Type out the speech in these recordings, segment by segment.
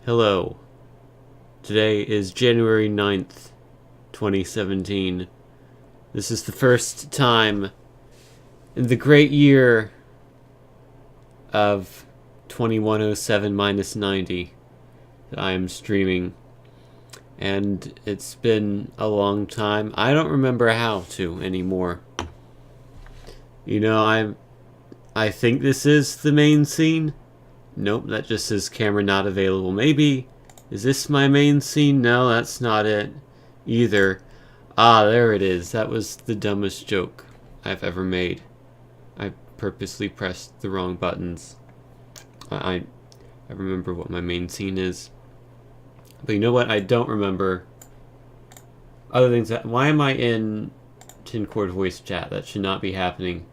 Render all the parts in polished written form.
Hello. Today is January 9th, 2017. This is the first time in the great year of 2107 minus 90 that I am streaming. And it's been a long time. I don't remember how to anymore. You know, I think this is the main scene. Nope, that just says camera not available. Maybe, is this my main scene? No, that's not it either. Ah, there it is. That was the dumbest joke I've ever made. I purposely pressed the wrong buttons. I remember what my main scene is. But you know what? I don't remember other things. Why am I in TinCord voice chat? That should not be happening.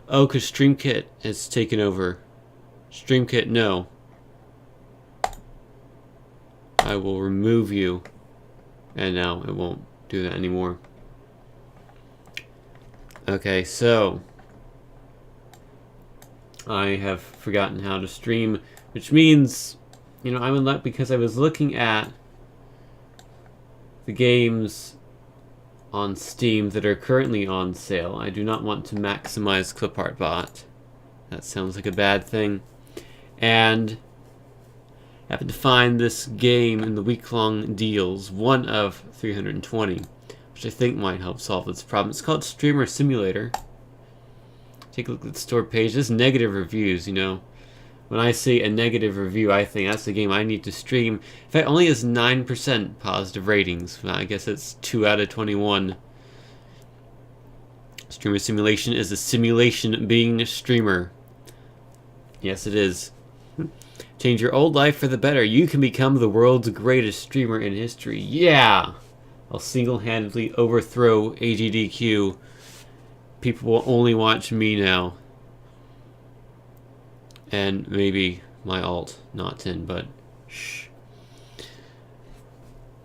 Oh, because StreamKit has taken over. StreamKit, no. I will remove you. And now it won't do that anymore. Okay, so I have forgotten how to stream, which means, you know, I'm in luck because I was looking at the games on Steam that are currently on sale. I do not want to maximize ClipArtBot. That sounds like a bad thing. And I happened to find this game in the week-long deals, one of 320, which I think might help solve this problem. It's called Streamer Simulator. Take a look at the store page. There's negative reviews, you know. When I see a negative review, I think that's the game I need to stream. In fact, it only has 9% positive ratings. Well, I guess it's 2 out of 21. Streamer Simulation is a simulation being a streamer. Yes, it is. Change your old life for the better. You can become the world's greatest streamer in history. Yeah! I'll single-handedly overthrow AGDQ. People will only watch me now. And maybe my alt, not 10, but shh.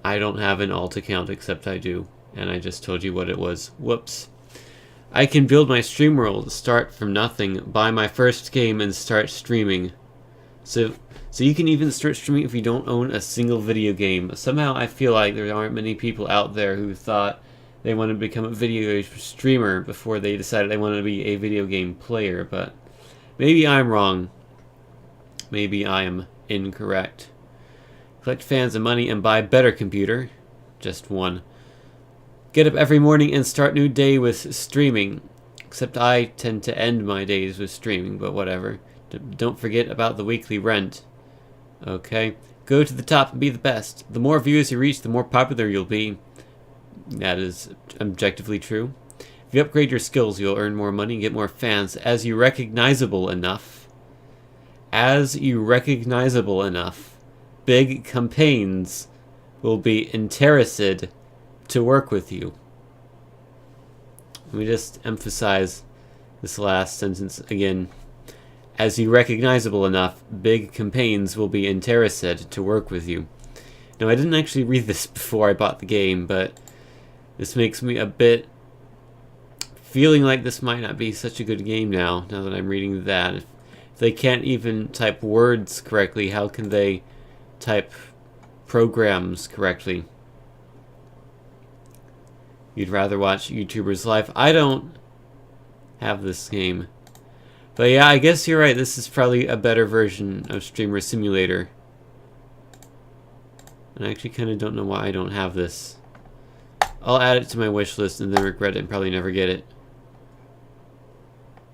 I don't have an alt account, except I do. And I just told you what it was. Whoops. I can build my stream world, start from nothing, buy my first game, and start streaming. So you can even start streaming if you don't own a single video game. Somehow I feel like there aren't many people out there who thought they wanted to become a video game streamer before they decided they wanted to be a video game player, but maybe I'm wrong. Maybe I am incorrect. Collect fans and money and buy better computer. Just one. Get up every morning and start new day with streaming. Except I tend to end my days with streaming, but whatever. Don't forget about the weekly rent. Okay. Go to the top and be the best. The more viewers you reach, the more popular you'll be. That is objectively true. If you upgrade your skills, you'll earn more money and get more fans. As you recognizable enough, big campaigns will be interested to work with you. Let me just emphasize this last sentence again. As you recognizable enough, big campaigns will be interested to work with you. Now, I didn't actually read this before I bought the game, but this makes me a bit feeling like this might not be such a good game now that I'm reading that. If they can't even type words correctly, how can they type programs correctly? You'd rather watch YouTubers live. I don't have this game. But yeah, I guess you're right. This is probably a better version of Streamer Simulator. And I actually kind of don't know why I don't have this. I'll add it to my wish list and then regret it and probably never get it.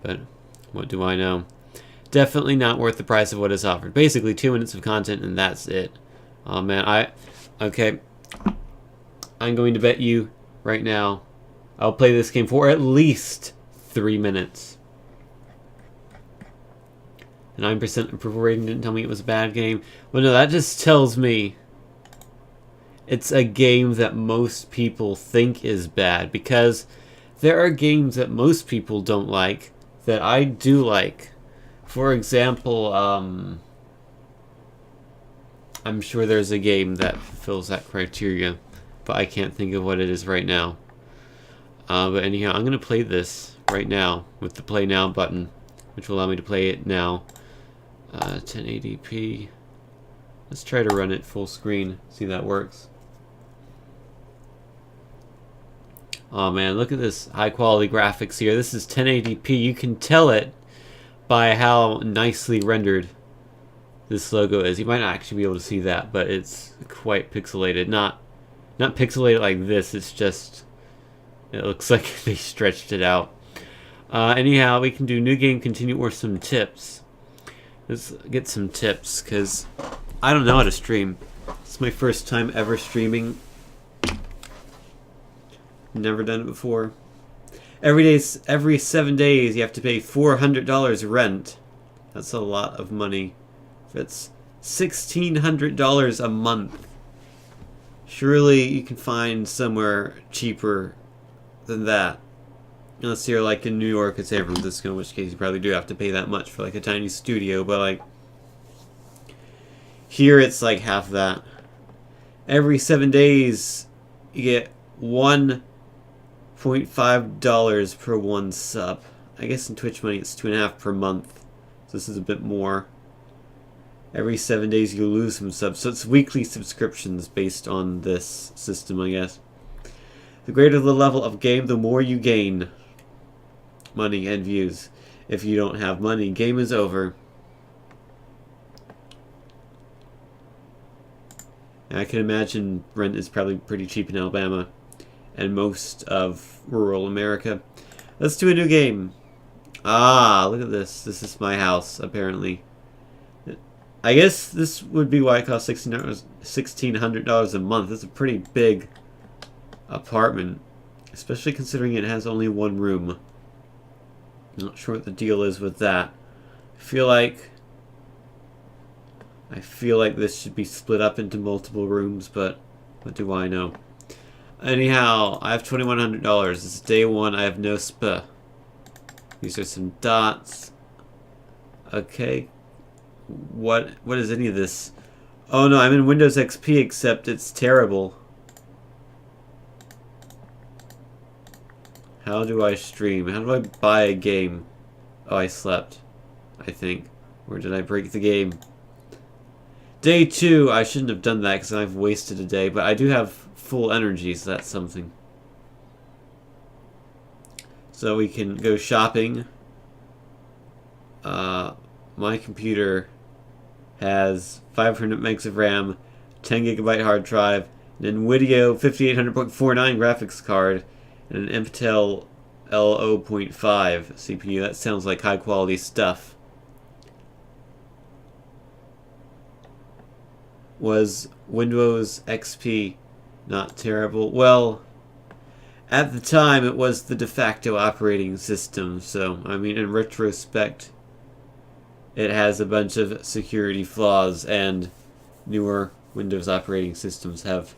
But what do I know? Definitely not worth the price of what is offered. Basically 2 minutes of content and that's it. Oh man, okay. I'm going to bet you right now I'll play this game for at least 3 minutes. 9% approval rating didn't tell me it was a bad game. Well, no, that just tells me it's a game that most people think is bad, because there are games that most people don't like that I do like. For example, I'm sure there's a game that fulfills that criteria, but I can't think of what it is right now. But anyhow, I'm going to play this right now with the Play Now button, which will allow me to play it now. 1080p. Let's try to run it full screen. See if that works. Oh man, look at this high quality graphics here. This is 1080p. You can tell it by how nicely rendered this logo is. You might not actually be able to see that, but it's quite pixelated. Not pixelated like this. It's just, it looks like they stretched it out. Anyhow, we can do new game, continue, or some tips. Let's get some tips, because I don't know how to stream. It's my first time ever streaming. Never done it before. Every 7 days you have to pay $400 rent. That's a lot of money. It's $1,600 a month. Surely you can find somewhere cheaper than that. Unless you're like in New York or San Francisco, in which case you probably do have to pay that much for like a tiny studio, but like here it's like half that. Every 7 days you get $1.5 per one sub. I guess in Twitch money it's $2.50 per month. So this is a bit more. Every 7 days you lose some subs. So it's weekly subscriptions based on this system, I guess. The greater the level of game, the more you gain money and views. If you don't have money, game is over. And I can imagine rent is probably pretty cheap in Alabama and most of rural America. Let's do a new game. Ah, look at this. This is my house, apparently. I guess this would be why it costs $1,600 a month. It's a pretty big apartment, especially considering it has only one room. Not sure what the deal is with that. I feel like this should be split up into multiple rooms, but what do I know? Anyhow, I have $2,100. This is day one. I have no spa. These are some dots. Okay. What is any of this? Oh no, I'm in Windows XP, except it's terrible. How do I stream? How do I buy a game? Oh, I slept, I think. Or did I break the game? Day 2, I shouldn't have done that because I've wasted a day, but I do have full energy, so that's something. So we can go shopping. My computer has 500 megs of RAM, 10 gigabyte hard drive, an NVIDIA 5800.49 graphics card, and an Intel L0.5 CPU. That sounds like high quality stuff. Was Windows XP not terrible? Well, at the time it was the de facto operating system, so I mean in retrospect it has a bunch of security flaws, and newer Windows operating systems have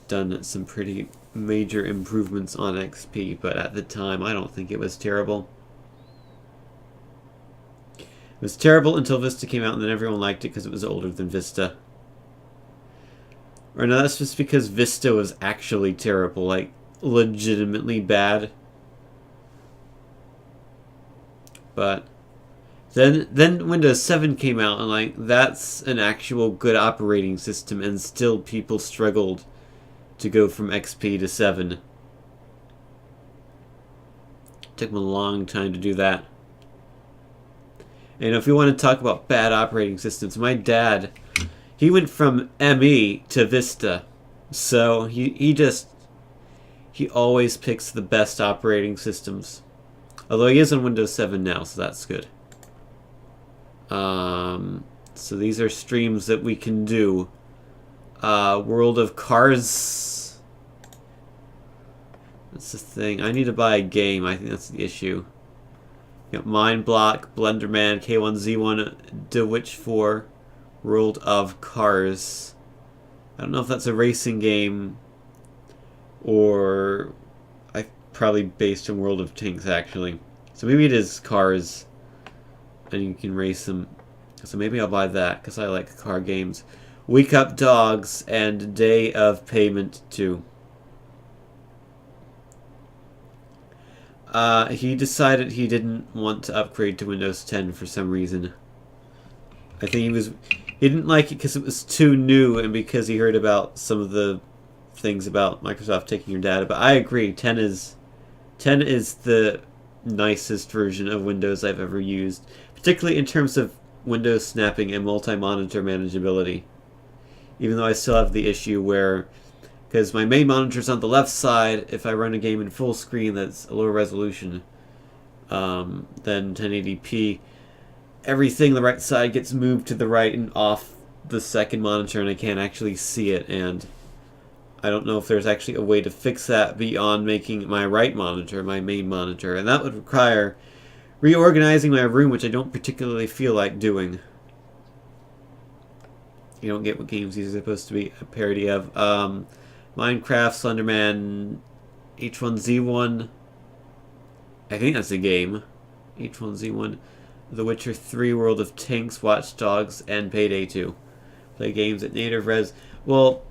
done some pretty major improvements on XP, but at the time I don't think it was terrible. It was terrible until Vista came out, and then everyone liked it because it was older than Vista. Or no, that's just because Vista was actually terrible, like legitimately bad. But then Windows 7 came out, and like that's an actual good operating system, and still people struggled to go from XP to 7. It took them a long time to do that. And if you want to talk about bad operating systems, my dad, he went from ME to Vista. So he always picks the best operating systems. Although he is on Windows 7 now, so that's good. So these are streams that we can do. World of Cars. That's the thing. I need to buy a game. I think that's the issue. You got Mind Block, Blenderman, K1Z1, DeWitch 4, World of Cars. I don't know if that's a racing game or probably based on World of Tanks actually. So maybe it is cars and you can race them. So maybe I'll buy that because I like car games. Wake Up Dogs and Day of Payment 2. He decided he didn't want to upgrade to Windows 10 for some reason. I think He didn't like it because it was too new and because he heard about some of the things about Microsoft taking your data. But I agree, 10 is the nicest version of Windows I've ever used, particularly in terms of Windows snapping and multi-monitor manageability. Even though I still have the issue where, because my main monitor's on the left side, if I run a game in full screen that's a lower resolution than 1080p, everything on the right side gets moved to the right and off the second monitor, and I can't actually see it. And I don't know if there's actually a way to fix that beyond making my right monitor my main monitor, and that would require reorganizing my room, which I don't particularly feel like doing. You don't get what games these are supposed to be a parody of. Minecraft, Slenderman, H1Z1. I think that's a game. H1Z1. The Witcher 3, World of Tanks, Watch Dogs, and Payday 2. Play games at native res. Well,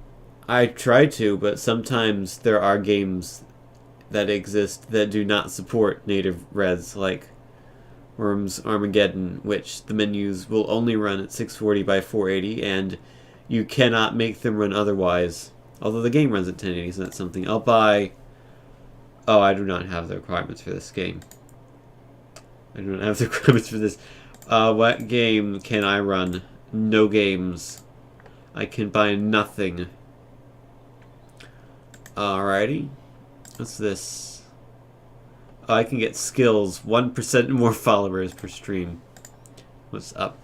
I try to, but sometimes there are games that exist that do not support native res, like Worms Armageddon, which the menus will only run at 640 by 480, and you cannot make them run otherwise. Although the game runs at 1080, so that's something. I'll buy... Oh, I do not have the requirements for this game. I do not have the requirements for this. What game can I run? No games. I can buy nothing. Alrighty. What's this? Oh, I can get skills. 1% more followers per stream. What's up?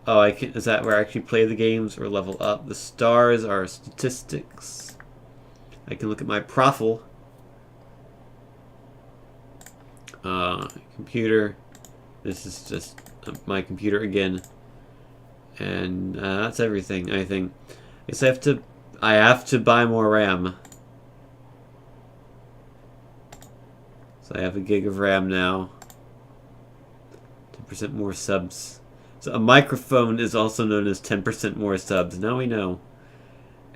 Oh, I can. Is that where I actually play the games or level up? The stars are statistics. I can look at my profile. Computer. This is just my computer again, and that's everything. I think. I guess I have to buy more RAM. So I have a gig of RAM now. 10% more subs. So a microphone is also known as 10% more subs. Now we know.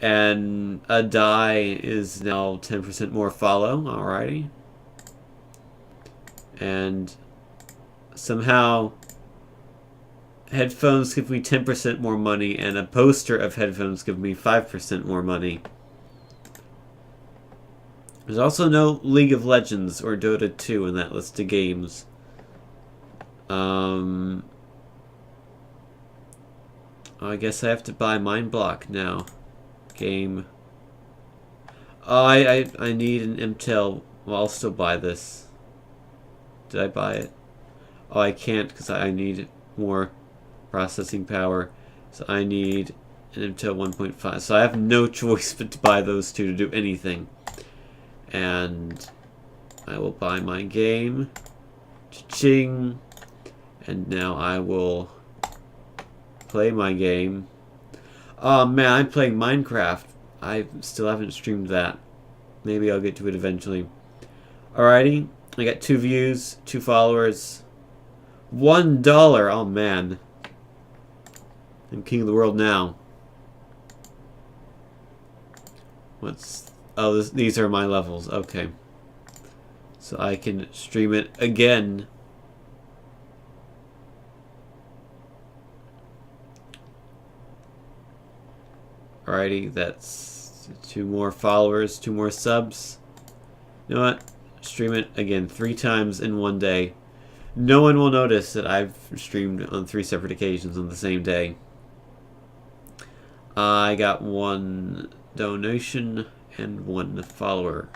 And a die is now 10% more follow. Alrighty. And somehow headphones give me 10% more money, and a poster of headphones give me 5% more money. There's also no League of Legends or Dota 2 in that list of games. I guess I have to buy Mindblock now. Game. Oh, I need an Intel. Well, I'll still buy this. Did I buy it? Oh, I can't because I need more processing power. So I need an Intel 1.5. So I have no choice but to buy those two to do anything. And I will buy my game. Cha-ching. And now I will play my game. Oh man, I'm playing Minecraft. I still haven't streamed that. Maybe I'll get to it eventually. Alrighty. I got 2 views, 2 followers, $1. Oh man, I'm king of the world now. What's? Oh, these are my levels. Okay, so I can stream it again. Alrighty, that's 2 more followers, 2 more subs. You know what? Stream it again 3 times in one day. No one will notice that I've streamed on 3 separate occasions on the same day. I got 1 donation and 1 follower.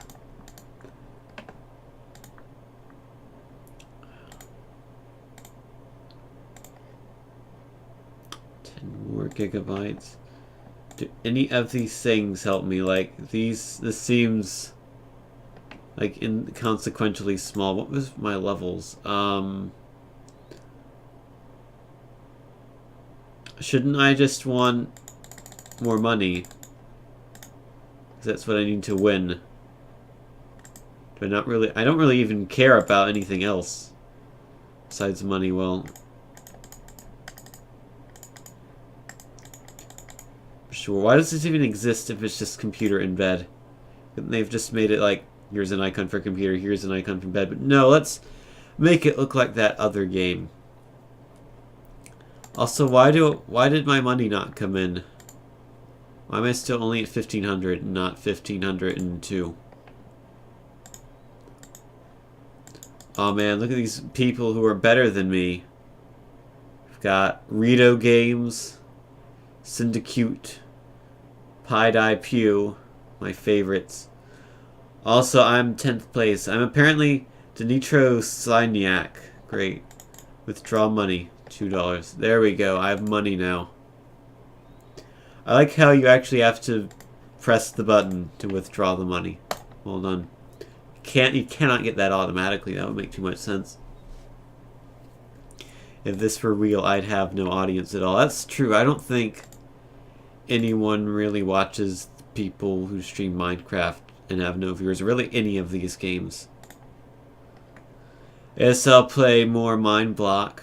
More gigabytes. Do any of these things help me? Like this seems like inconsequentially small. What was my levels? Shouldn't I just want more money? 'Cause that's what I need to win. Do I not really? I don't really even care about anything else besides money. Well, sure. Why does this even exist if it's just computer in bed? They've just made it like, here's an icon for computer, here's an icon for bed. But no, let's make it look like that other game. Also, why did my money not come in? Why am I still only at 1,500 and not 1,502? Oh man, look at these people who are better than me. We've got Rito Games, Syndicute, Pie Pew, my favorites. Also, I'm 10th place. I'm apparently Denitro Signac. Great. Withdraw money. $2. There we go. I have money now. I like how you actually have to press the button to withdraw the money. Well done. You cannot get that automatically. That would make too much sense. If this were real, I'd have no audience at all. That's true. I don't think anyone really watches people who stream Minecraft and have no viewers, or really any of these games. Yes, I'll play more Mineblock.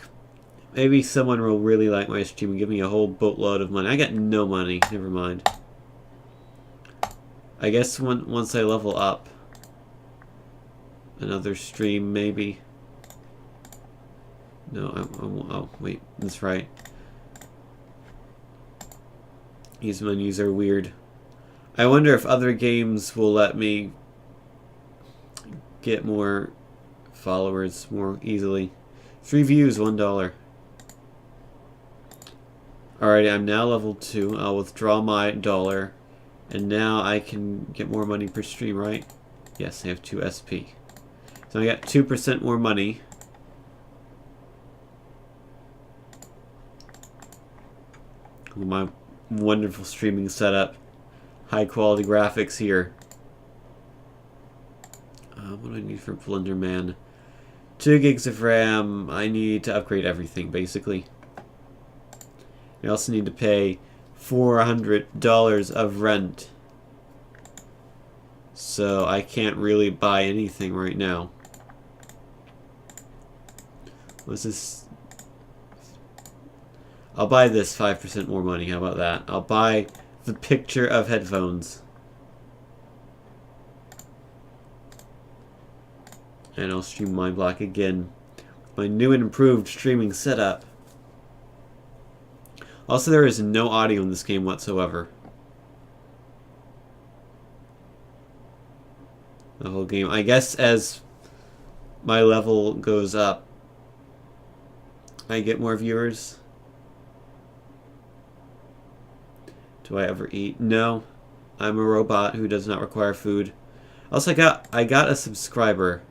Maybe someone will really like my stream and give me a whole boatload of money. I got no money. Never mind. I guess once I level up, another stream maybe. No, oh wait, that's right. These menus are weird. I wonder if other games will let me get more followers more easily. 3 views, $1. Alrighty, I'm now level 2. I'll withdraw my $1. And now I can get more money per stream, right? Yes, I have 2 SP. So I got 2% more money. My wonderful streaming setup. High quality graphics here. What do I need for Blender Man? 2 gigs of RAM. I need to upgrade everything, basically. I also need to pay $400 of rent. So I can't really buy anything right now. What's this? I'll buy this 5% more money. How about that? I'll buy the picture of headphones. And I'll stream Mineblock again. My new and improved streaming setup. Also, there is no audio in this game whatsoever. The whole game. I guess as my level goes up, I get more viewers. Do I ever eat? No. I'm a robot who does not require food. Also, I got a subscriber.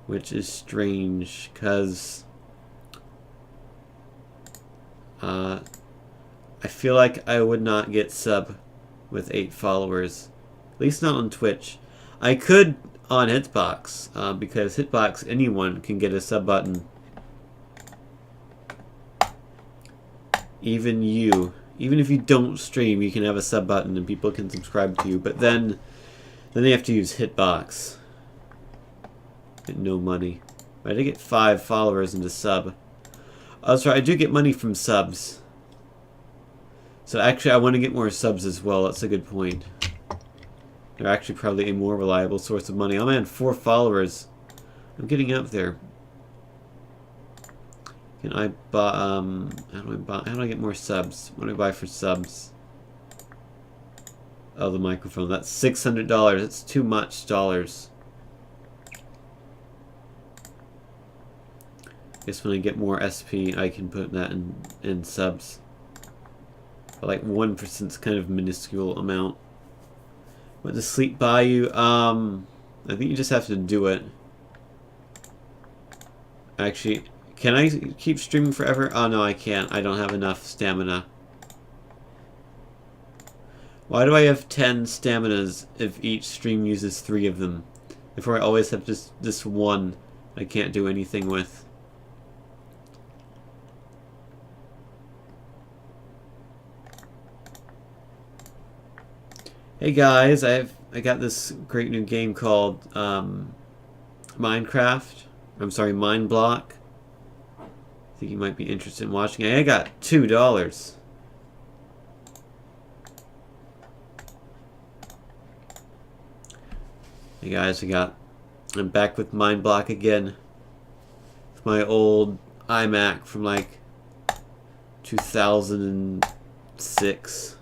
Which is strange, because I feel like I would not get sub with 8 followers. At least not on Twitch. I could on Hitbox, because Hitbox, anyone can get a sub button. Even you. Even if you don't stream, you can have a sub button and people can subscribe to you. But then they have to use Hitbox. Get no money. I did get 5 followers into sub. Oh, sorry, I do get money from subs. So actually, I want to get more subs as well. That's a good point. They're actually probably a more reliable source of money. Oh man, 4 followers. I'm getting up there. Can I buy, how do I get more subs? What do I buy for subs? Oh, the microphone. That's $600. That's too much dollars. Guess when I get more SP, I can put that in subs. But like 1% is kind of minuscule amount. What does sleep buy you? I think you just have to do it. Actually, can I keep streaming forever? Oh no, I can't. I don't have enough stamina. Why do I have 10 staminas if each stream uses 3 of them? Therefore I always have just this one I can't do anything with. Hey guys, I got this great new game called Minecraft. I'm sorry, Mineblock. I think you might be interested in watching it. I got $2. Hey guys, I'm back with Mineblock again. With my old iMac from like 2006.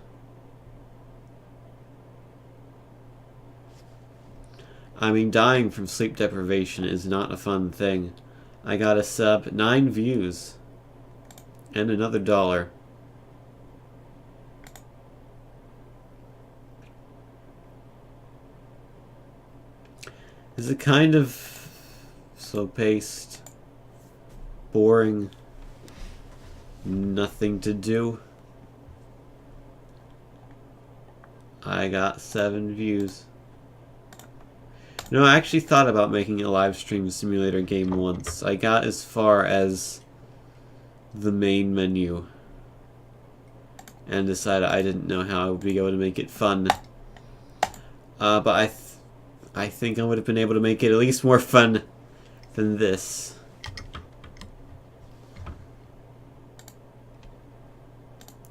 I mean, dying from sleep deprivation is not a fun thing. I got a sub, 9 views, and another $1. Is it kind of slow-paced, boring, nothing to do? I got 7 views. You know, I actually thought about making a live stream simulator game once. I got as far as the main menu and decided I didn't know how I would be able to make it fun. But I think I would have been able to make it at least more fun than this.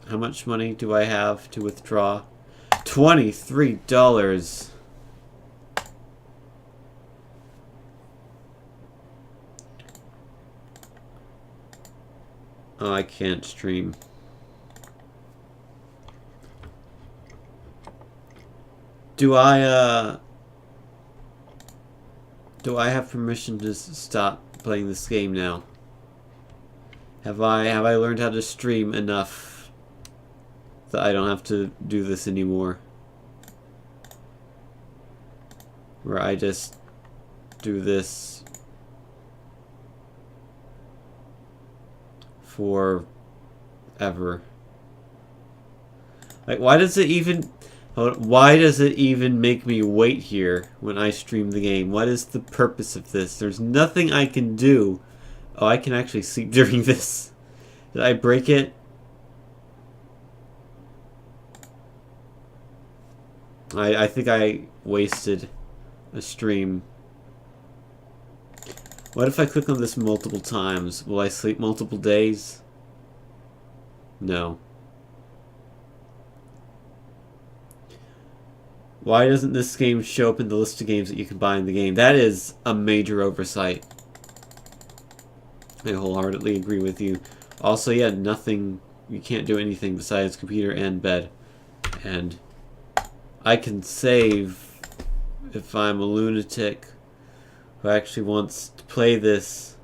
How much money do I have to withdraw? $23. Oh, I can't stream. Do I have permission to stop playing this game now? Have I learned how to stream enough that I don't have to do this anymore? Where I just do this forever. Like, why does it even make me wait here when I stream the game? What is the purpose of this? There's nothing I can do. Oh, I can actually sleep during this. Did I break it? I think I wasted a stream. What if I click on this multiple times? Will I sleep multiple days? No. Why doesn't this game show up in the list of games that you can buy in the game? That is a major oversight. I wholeheartedly agree with you. Also, yeah, nothing, you can't do anything besides computer and bed. And I can save if I'm a lunatic who actually wants to play this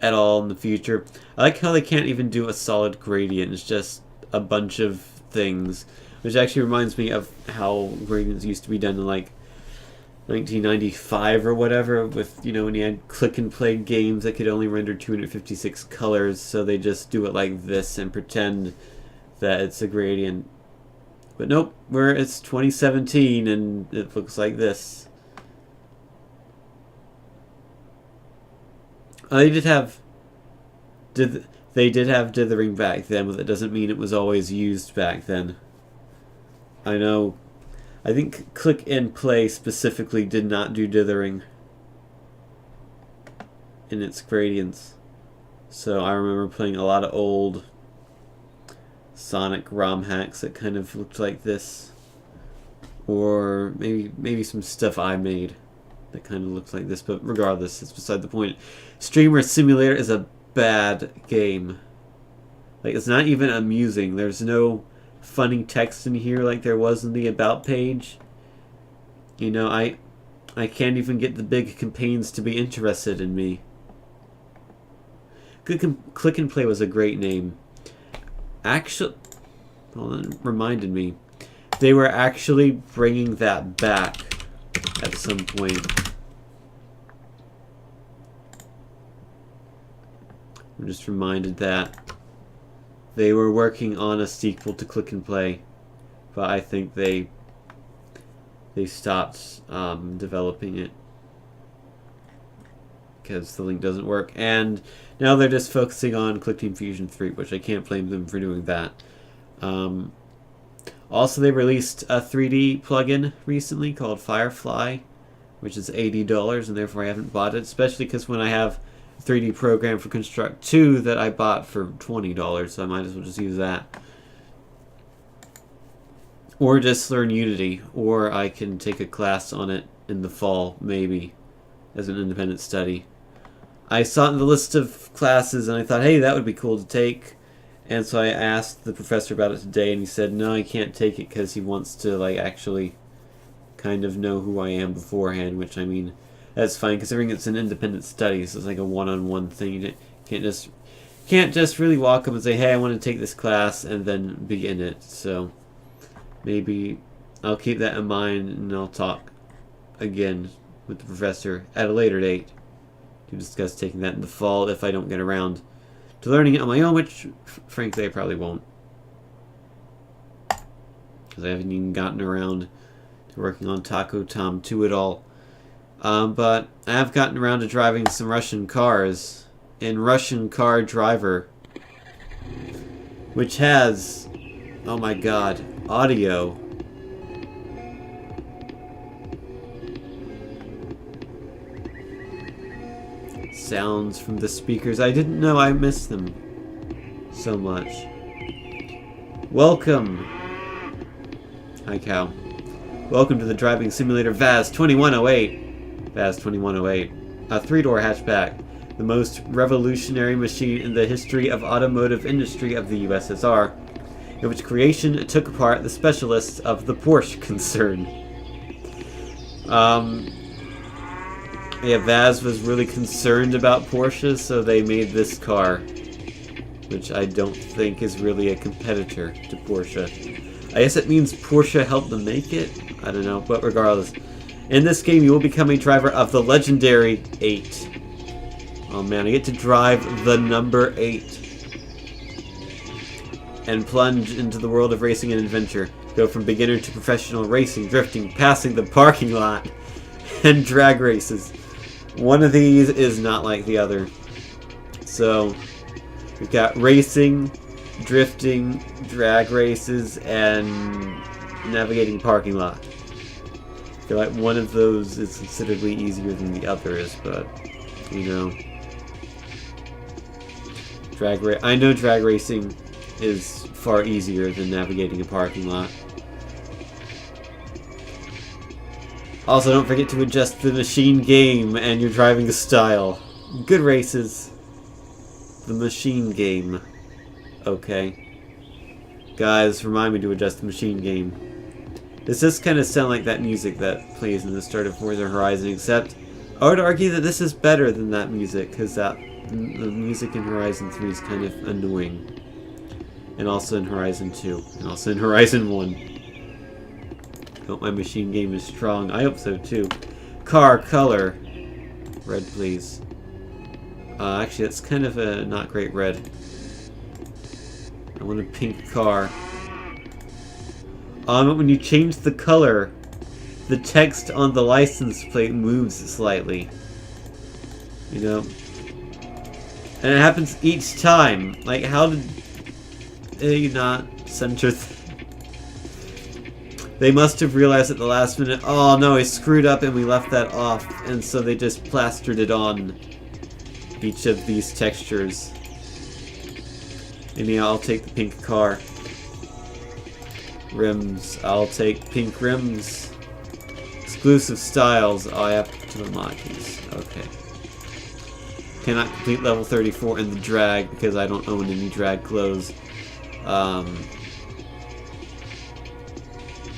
at all in the future. I like how they can't even do a solid gradient. It's just a bunch of things. Which actually reminds me of how gradients used to be done in like 1995 or whatever, with, you know, when you had click and play games that could only render 256 colors, so they just do it like this and pretend that it's a gradient. But nope, it's 2017 and it looks like this. They did have dithering back then, but that doesn't mean it was always used back then. I know, I think Click and Play specifically did not do dithering in its gradients. So I remember playing a lot of old Sonic ROM hacks that kind of looked like this. Or maybe some stuff I made that kind of looks like this, but regardless, it's beside the point. Streamer Simulator is a bad game. Like, it's not even amusing. There's no funny text in here like there was in the About page. You know, I can't even get the big campaigns to be interested in me. Click and Play was a great name. Actually, well, that reminded me. They were actually bringing that back at some point. I'm just reminded that they were working on a sequel to Click and Play, but I think they stopped developing it because the link doesn't work, and now they're just focusing on ClickTeam Fusion 3, which I can't blame them for doing that. Also, they released a 3D plugin recently called Firefly, which is $80, and therefore I haven't bought it, especially because when I have 3D program for Construct 2 that I bought for $20, so I might as well just use that. Or just learn Unity, or I can take a class on it in the fall, maybe, as an independent study. I saw it in the list of classes, and I thought, hey, that would be cool to take. And so I asked the professor about it today, and he said, no, I can't take it because he wants to, like, actually kind of know who I am beforehand, which, I mean, that's fine, considering it's an independent study, so it's like a one-on-one thing. You can't just really walk up and say, hey, I want to take this class, and then be in it. So maybe I'll keep that in mind, and I'll talk again with the professor at a later date to discuss taking that in the fall if I don't get around to learning it on my own, which, frankly, I probably won't. Because I haven't even gotten around to working on Taco Tom 2 at all. But I have gotten around to driving some Russian cars in Russian Car Driver, which has, oh my god, audio. Sounds from the speakers. I didn't know I missed them so much. Welcome. Hi, cow. Welcome to the driving simulator VAZ 2108. VAZ 2108. A three-door hatchback. The most revolutionary machine in the history of automotive industry of the USSR, in which creation took apart the specialists of the Porsche concern. Yeah, VAZ was really concerned about Porsche, so they made this car, which I don't think is really a competitor to Porsche. I guess it means Porsche helped them make it? I don't know, but regardless. In this game, you will become a driver of the legendary 8. Oh man, I get to drive the number 8. And plunge into the world of racing and adventure. Go from beginner to professional racing, drifting, passing the parking lot, and drag races. One of these is not like the other. So, we've got racing, drifting, drag races, and navigating parking lot. I feel like one of those is considerably easier than the others, but, you know. I know drag racing is far easier than navigating a parking lot. Also, don't forget to adjust the machine game and your driving style. Good races. The machine game. Okay. Guys, remind me to adjust the machine game. This does kind of sound like that music that plays in the start of Forza Horizon, except I would argue that this is better than that music, because the music in Horizon 3 is kind of annoying. And also in Horizon 2. And also in Horizon 1. I hope my machine game is strong. I hope so too. Car color. Red, please. Actually, that's kind of a not great red. I want a pink car. When you change the color, the text on the license plate moves slightly. You know? And it happens each time. Like, how did they not center They must have realized at the last minute, oh no, I screwed up and we left that off, and so they just plastered it on each of these textures. And yeah, I'll take the pink car. Rims, I'll take pink rims. Exclusive styles, oh, I have to unlock these. Okay. Cannot complete level 34 in the drag because I don't own any drag clothes.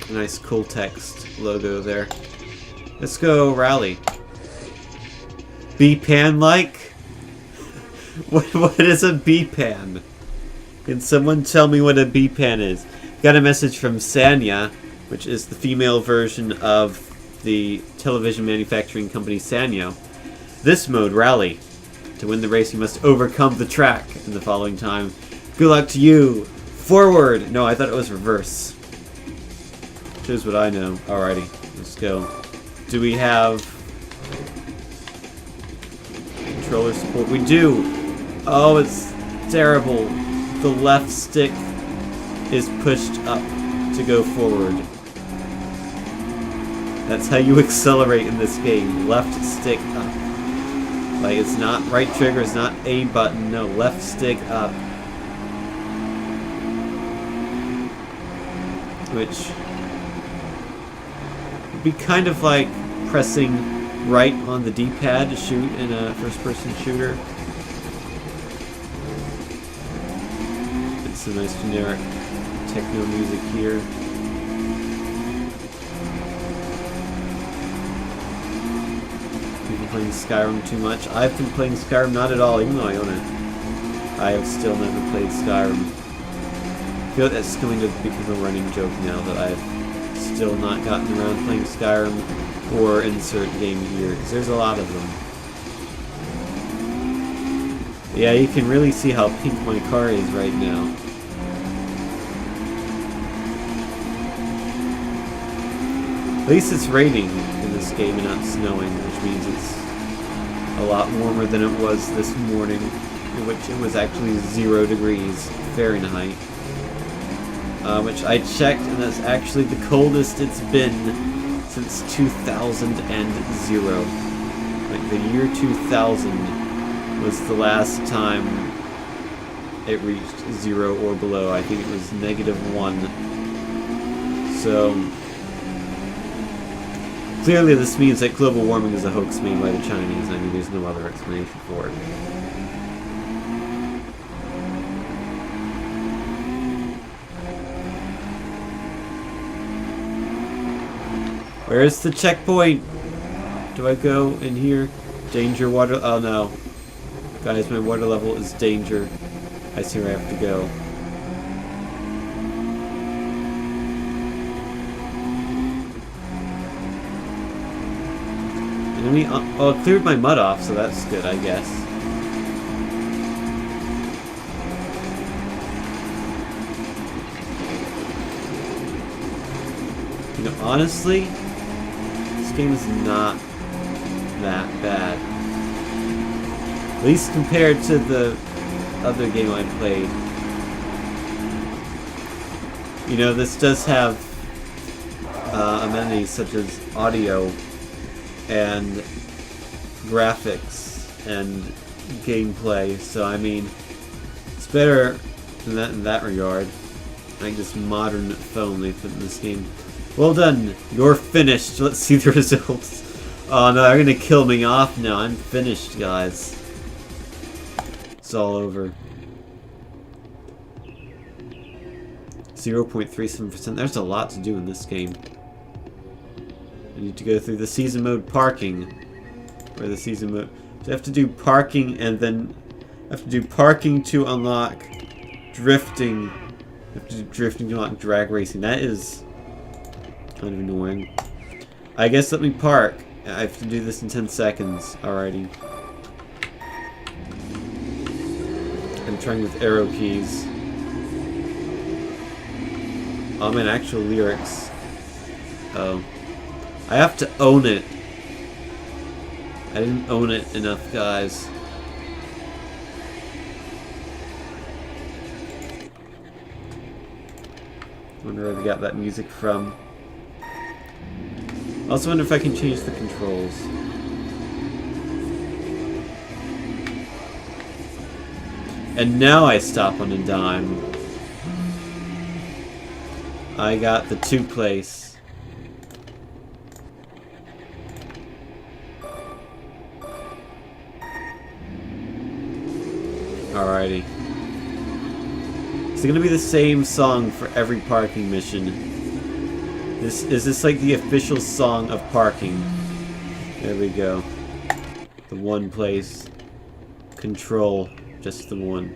Nice cool text logo there. Let's go rally. B-pan like? What is a B-pan? Can someone tell me what a B-pan is? Got a message from Sanya, which is the female version of the television manufacturing company Sanyo. This mode, rally. To win the race, you must overcome the track in the following time. Good luck to you. Forward. No, I thought it was reverse. Shows what I know. Alrighty, let's go. Do we have controller support? We do! Oh, it's terrible. The left stick is pushed up to go forward. That's how you accelerate in this game. Left stick up. Like, it's not right trigger, it's not A button, no, left stick up. Which be kind of like pressing right on the D-pad to shoot in a first-person shooter. It's some nice generic techno music here. People playing Skyrim too much. I've been playing Skyrim not at all, even though I own it. I have still never played Skyrim. I feel like that's going to become a running joke now that I've still not gotten around playing Skyrim or insert game here, because there's a lot of them. Yeah, you can really see how pink my car is right now. At least it's raining in this game and not snowing, which means it's a lot warmer than it was this morning, in which it was actually 0 degrees Fahrenheit. Which I checked, and that's actually the coldest it's been since 2000. Like, the year 2000 was the last time it reached 0 or below. I think it was -1. So clearly this means that global warming is a hoax made by the Chinese. I mean, there's no other explanation for it. Where is the checkpoint? Do I go in here? Danger water. Oh no. Guys, my water level is danger. I see where I have to go. Enemy. Oh, it cleared my mud off, so that's good, I guess. You know, honestly, this game is not that bad. At least compared to the other game I played. You know, this does have amenities such as audio and graphics and gameplay, so I mean, it's better than that in that regard. Like this modern phone they put in this game. Well done, you're finished. Let's see the results. Oh no, they're gonna kill me off now. I'm finished, guys. It's all over. 0.37%. There's a lot to do in this game. I need to go through the season mode parking. Or the season mode. So I have to do parking and then I have to do parking to unlock drifting. I have to do drifting to unlock drag racing. That is kind of annoying. I guess let me park. I have to do this in 10 seconds. Alrighty. I'm trying with arrow keys. Oh man, actual lyrics. Oh. I have to own it. I didn't own it enough, guys. Wonder where they got that music from. I also wonder if I can change the controls. And now I stop on a dime. I got the 2 place. Alrighty. Is it gonna be the same song for every parking mission? Is this like the official song of parking? There we go. The 1 place. Control. Just the 1.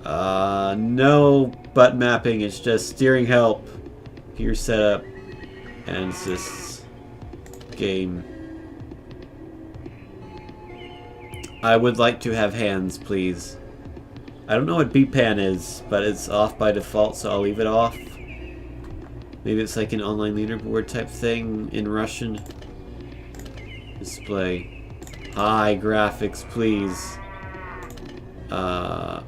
No butt mapping. It's just steering help. Gear setup. And assists. Game. I would like to have hands, please. I don't know what B-Pan is, but it's off by default, so I'll leave it off. Maybe it's like an online leaderboard type thing in Russian. Display. High graphics, please. I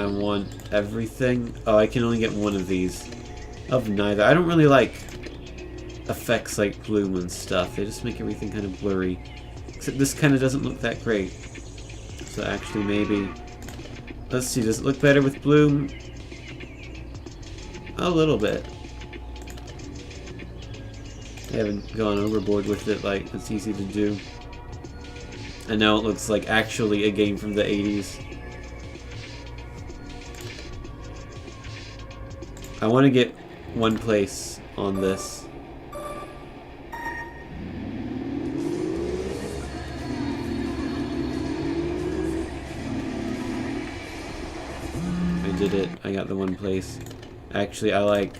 want everything. Oh, I can only get 1 of these. Of neither. I don't really like effects like bloom and stuff. They just make everything kind of blurry. Except this kind of doesn't look that great. So actually maybe... Let's see, does it look better with bloom? A little bit. I haven't gone overboard with it like it's easy to do. And now it looks like actually a game from the 80s. I want to get one place on this. I did it. I got the one place. Actually, I like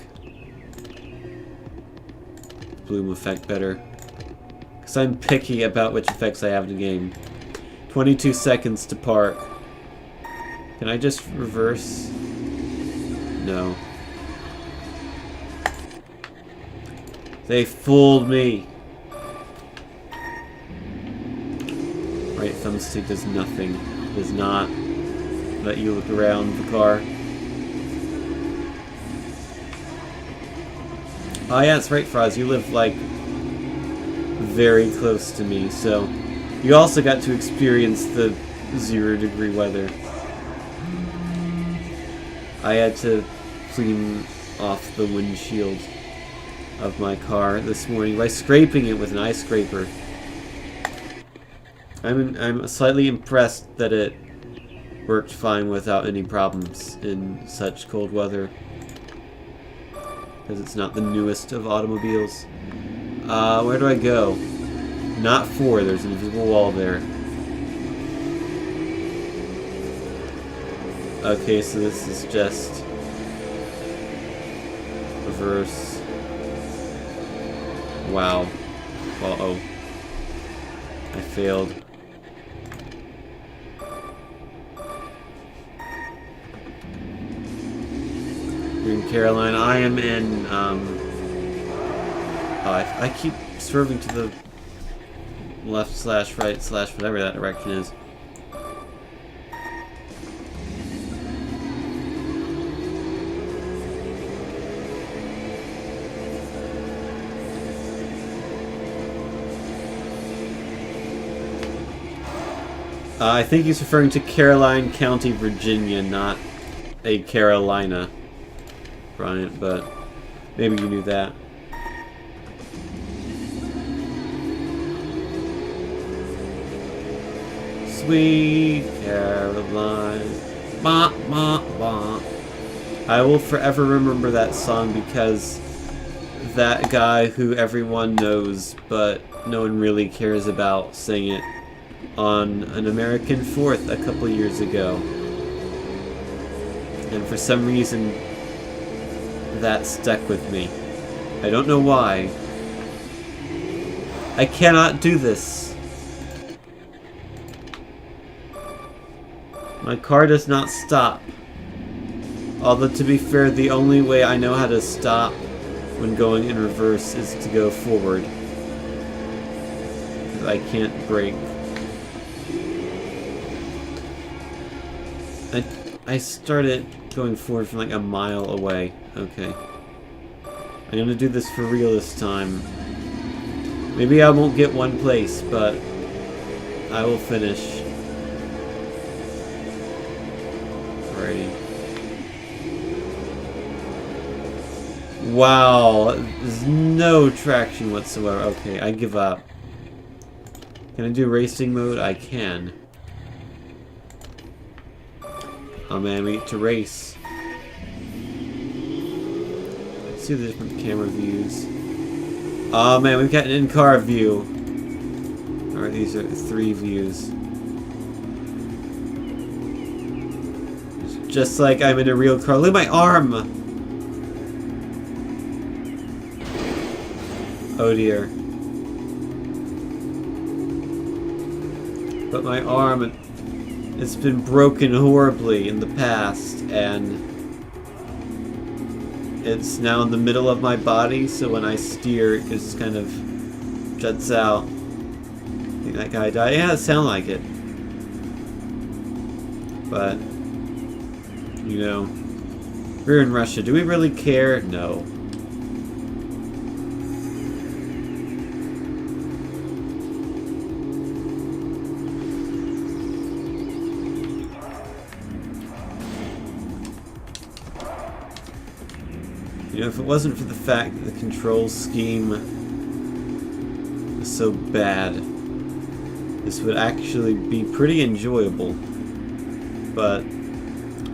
bloom effect better. Because I'm picky about which effects I have in the game. 22 seconds to park. Can I just reverse? No. They fooled me. Right thumbstick does nothing. Does not let you look around the car. Oh yeah, that's right, Froz. You live, like, very close to me, so you also got to experience the 0-degree weather. I had to clean off the windshield of my car this morning by scraping it with an ice scraper. I'm slightly impressed that it worked fine without any problems in such cold weather. Because it's not the newest of automobiles. Where do I go? Not 4, there's an invisible wall there. Okay, so this is just reverse. Wow. Uh-oh. I failed. Green Carolina. I am in, I keep swerving to the left slash right slash whatever that direction is. I think he's referring to Caroline County, Virginia, not a Carolina, Bryant, but maybe you knew that. Sweet Caroline, bah, bah, bah. I will forever remember that song because that guy who everyone knows but no one really cares about sang it on an American 4th a couple years ago. And for some reason, that stuck with me. I don't know why. I cannot do this. My car does not stop. Although, to be fair, the only way I know how to stop when going in reverse is to go forward. Because I can't brake. I started going forward from like a mile away. Okay. I'm gonna do this for real this time. Maybe I won't get one place, but I will finish. Alrighty. Wow, there's no traction whatsoever. Okay, I give up. Can I do racing mode? I can. Oh man, we need to race. Let's see the different camera views. Oh man, we've got an in-car view. Alright, these are 3 views. It's just like I'm in a real car. Look at my arm! Oh dear. But my arm... it's been broken horribly in the past, and it's now in the middle of my body, so when I steer, it just kind of juts out. I think that guy died. Yeah, it sounded like it. But, you know, we're in Russia. Do we really care? No. You know, if it wasn't for the fact that the control scheme was so bad. This would actually be pretty enjoyable. But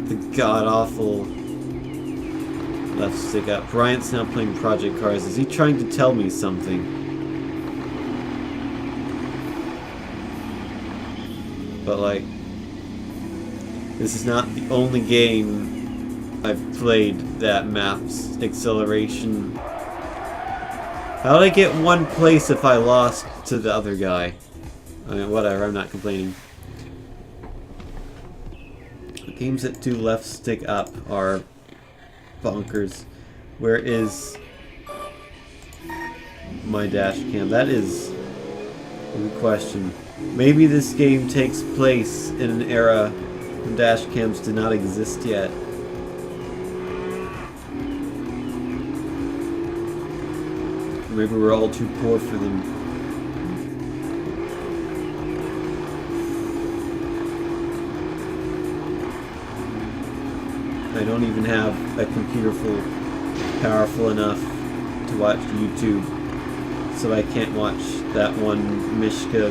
the god-awful left stick up. Bryant's now playing Project Cars. Is he trying to tell me something? But like, this is not the only game I've played that maps acceleration. How did I get one place if I lost to the other guy? I mean, whatever, I'm not complaining. Games that do left stick up are bonkers. Where is my dash cam? That is a good question. Maybe this game takes place in an era when dash cams did not exist yet. Maybe we're all too poor for them. I don't even have a computer powerful enough to watch YouTube, so I can't watch that one Mishka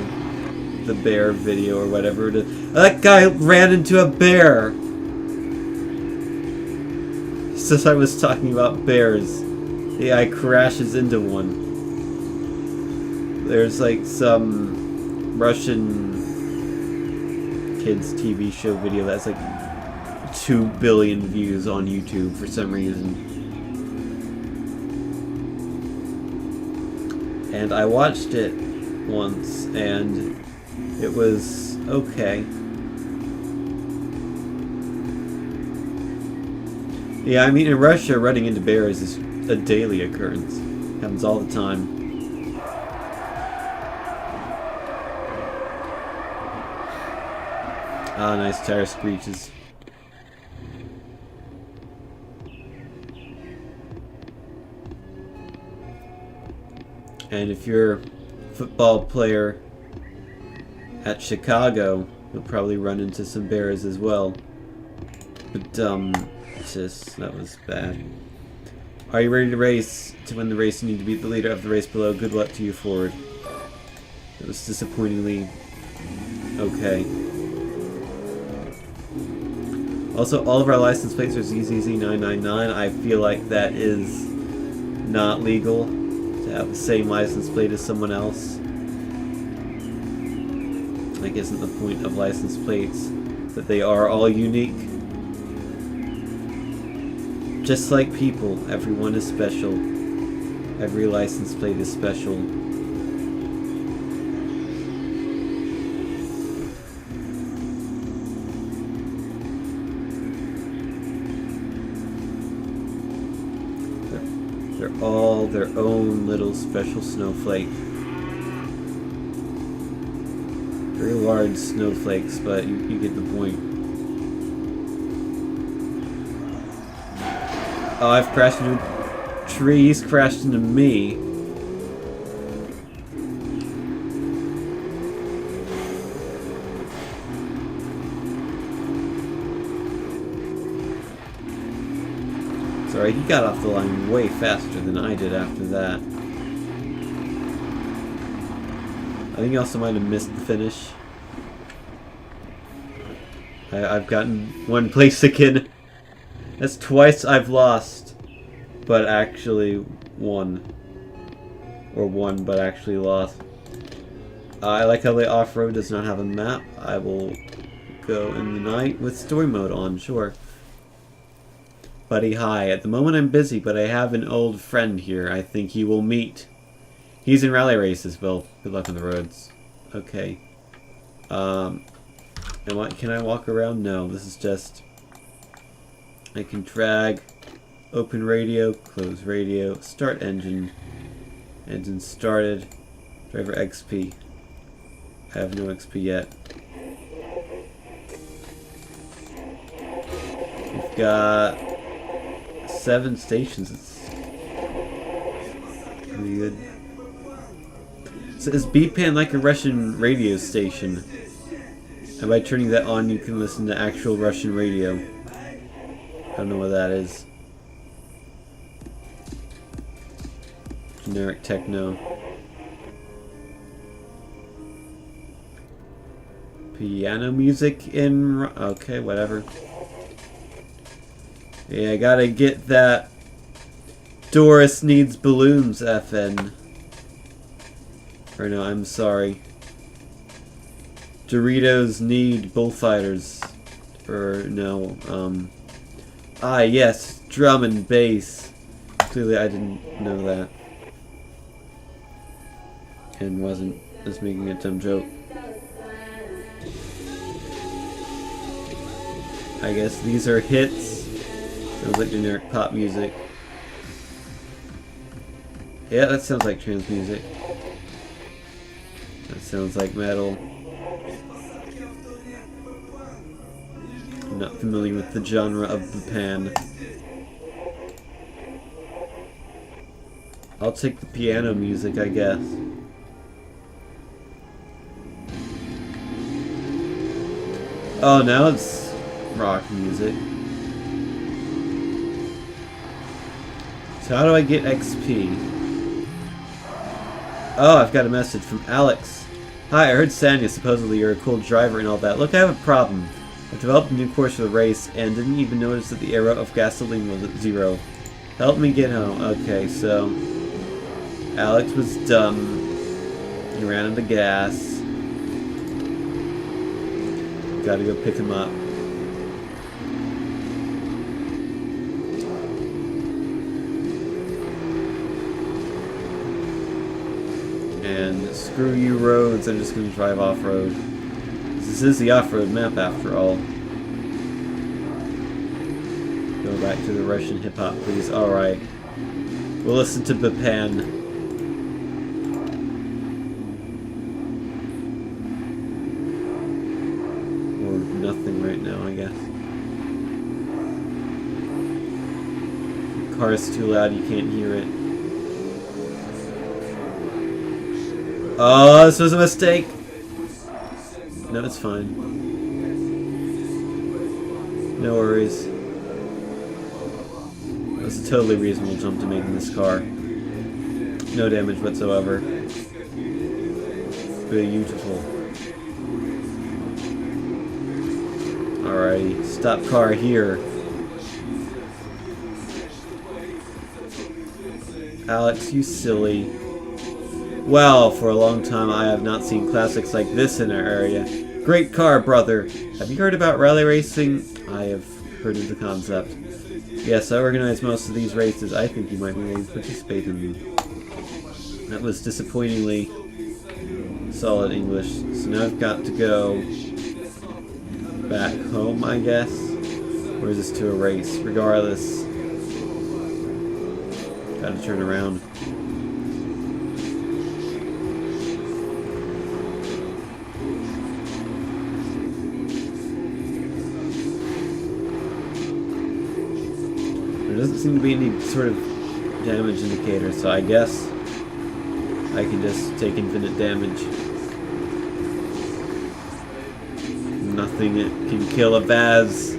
the bear video or whatever it is. That guy ran into a bear! Since I was talking about bears, the guy crashes into one. There's like some Russian kids TV show video that's like 2 billion views on YouTube for some reason. And I watched it once and it was okay. Yeah, I mean in Russia running into bears is a daily occurrence. It happens all the time. Ah, nice tire screeches. And if you're a football player at Chicago, you'll probably run into some bears as well. But, just, that was bad. Are you ready to race? To win the race, you need to beat the leader of the race below. Good luck to you, Ford. It was disappointingly okay. Also, all of our license plates are ZZZ999. I feel like that is not legal. To have the same license plate as someone else. Like, isn't the point of license plates that they are all unique? Just like people, everyone is special. Every license plate is special. They're all their own little special snowflake. Very large snowflakes, but you get the point. Oh, I've crashed into a tree. He's crashed into me. Sorry, he got off the line way faster than I did after that. I think he also might have missed the finish. I've gotten one place again. That's twice I've lost, but actually won. Or won, but actually lost. I like how the off-road does not have a map. I will go in the night with story mode on, sure. Buddy, hi. At the moment I'm busy, but I have an old friend here. I think he will meet. He's in rally races, Bill. Good luck on the roads. Okay. And what, can I walk around? No, this is just... I can drag, open radio, close radio, start engine. Engine started. Driver XP. I have no XP yet. We've got 7 stations. It's pretty good. So is BPAN like a Russian radio station? And by turning that on, you can listen to actual Russian radio. I don't know what that is. Generic techno. Piano music in... Okay, whatever. Yeah, I gotta get that Doris Needs Balloons FN. Or no, I'm sorry. Doritos Need Bullfighters. Or no, Ah, yes, drum and bass. Clearly I didn't know that. And wasn't just making a dumb joke. I guess these are hits. Sounds like generic pop music. Yeah, that sounds like trance music. That sounds like metal. I'm not familiar with the genre of Bupan. I'll take the piano music, I guess. Oh, now it's rock music. So how do I get XP? Oh, I've got a message from Alex. Hi, I heard Sanya, supposedly you're a cool driver and all that. Look, I have a problem. I've developed a new course for the race and didn't even notice that the arrow of gasoline was at 0. Help me get home. Okay, so Alex was dumb. He ran out of gas. Gotta go pick him up. And screw you roads, I'm just gonna drive off-road. This is the off-road map after all. Go back to the Russian hip-hop, please. Alright. We'll listen to Bupan. Or nothing right now, I guess. The car is too loud, you can't hear it. Oh, this was a mistake! No, it's fine. No worries. That was a totally reasonable jump to make in this car. No damage whatsoever. Beautiful. Alrighty, stop car here. Alex, you silly. Well, for a long time I have not seen classics like this in our area. Great car, brother! Have you heard about rally racing? I have heard of the concept. Yes, I organize most of these races. I think you might be willing to participate in them. That was disappointingly solid English. So now I've got to go back home, I guess? Or is this to a race? Regardless, gotta turn around. There doesn't seem to be any sort of damage indicator, so I guess I can just take infinite damage. Nothing can kill a Vaz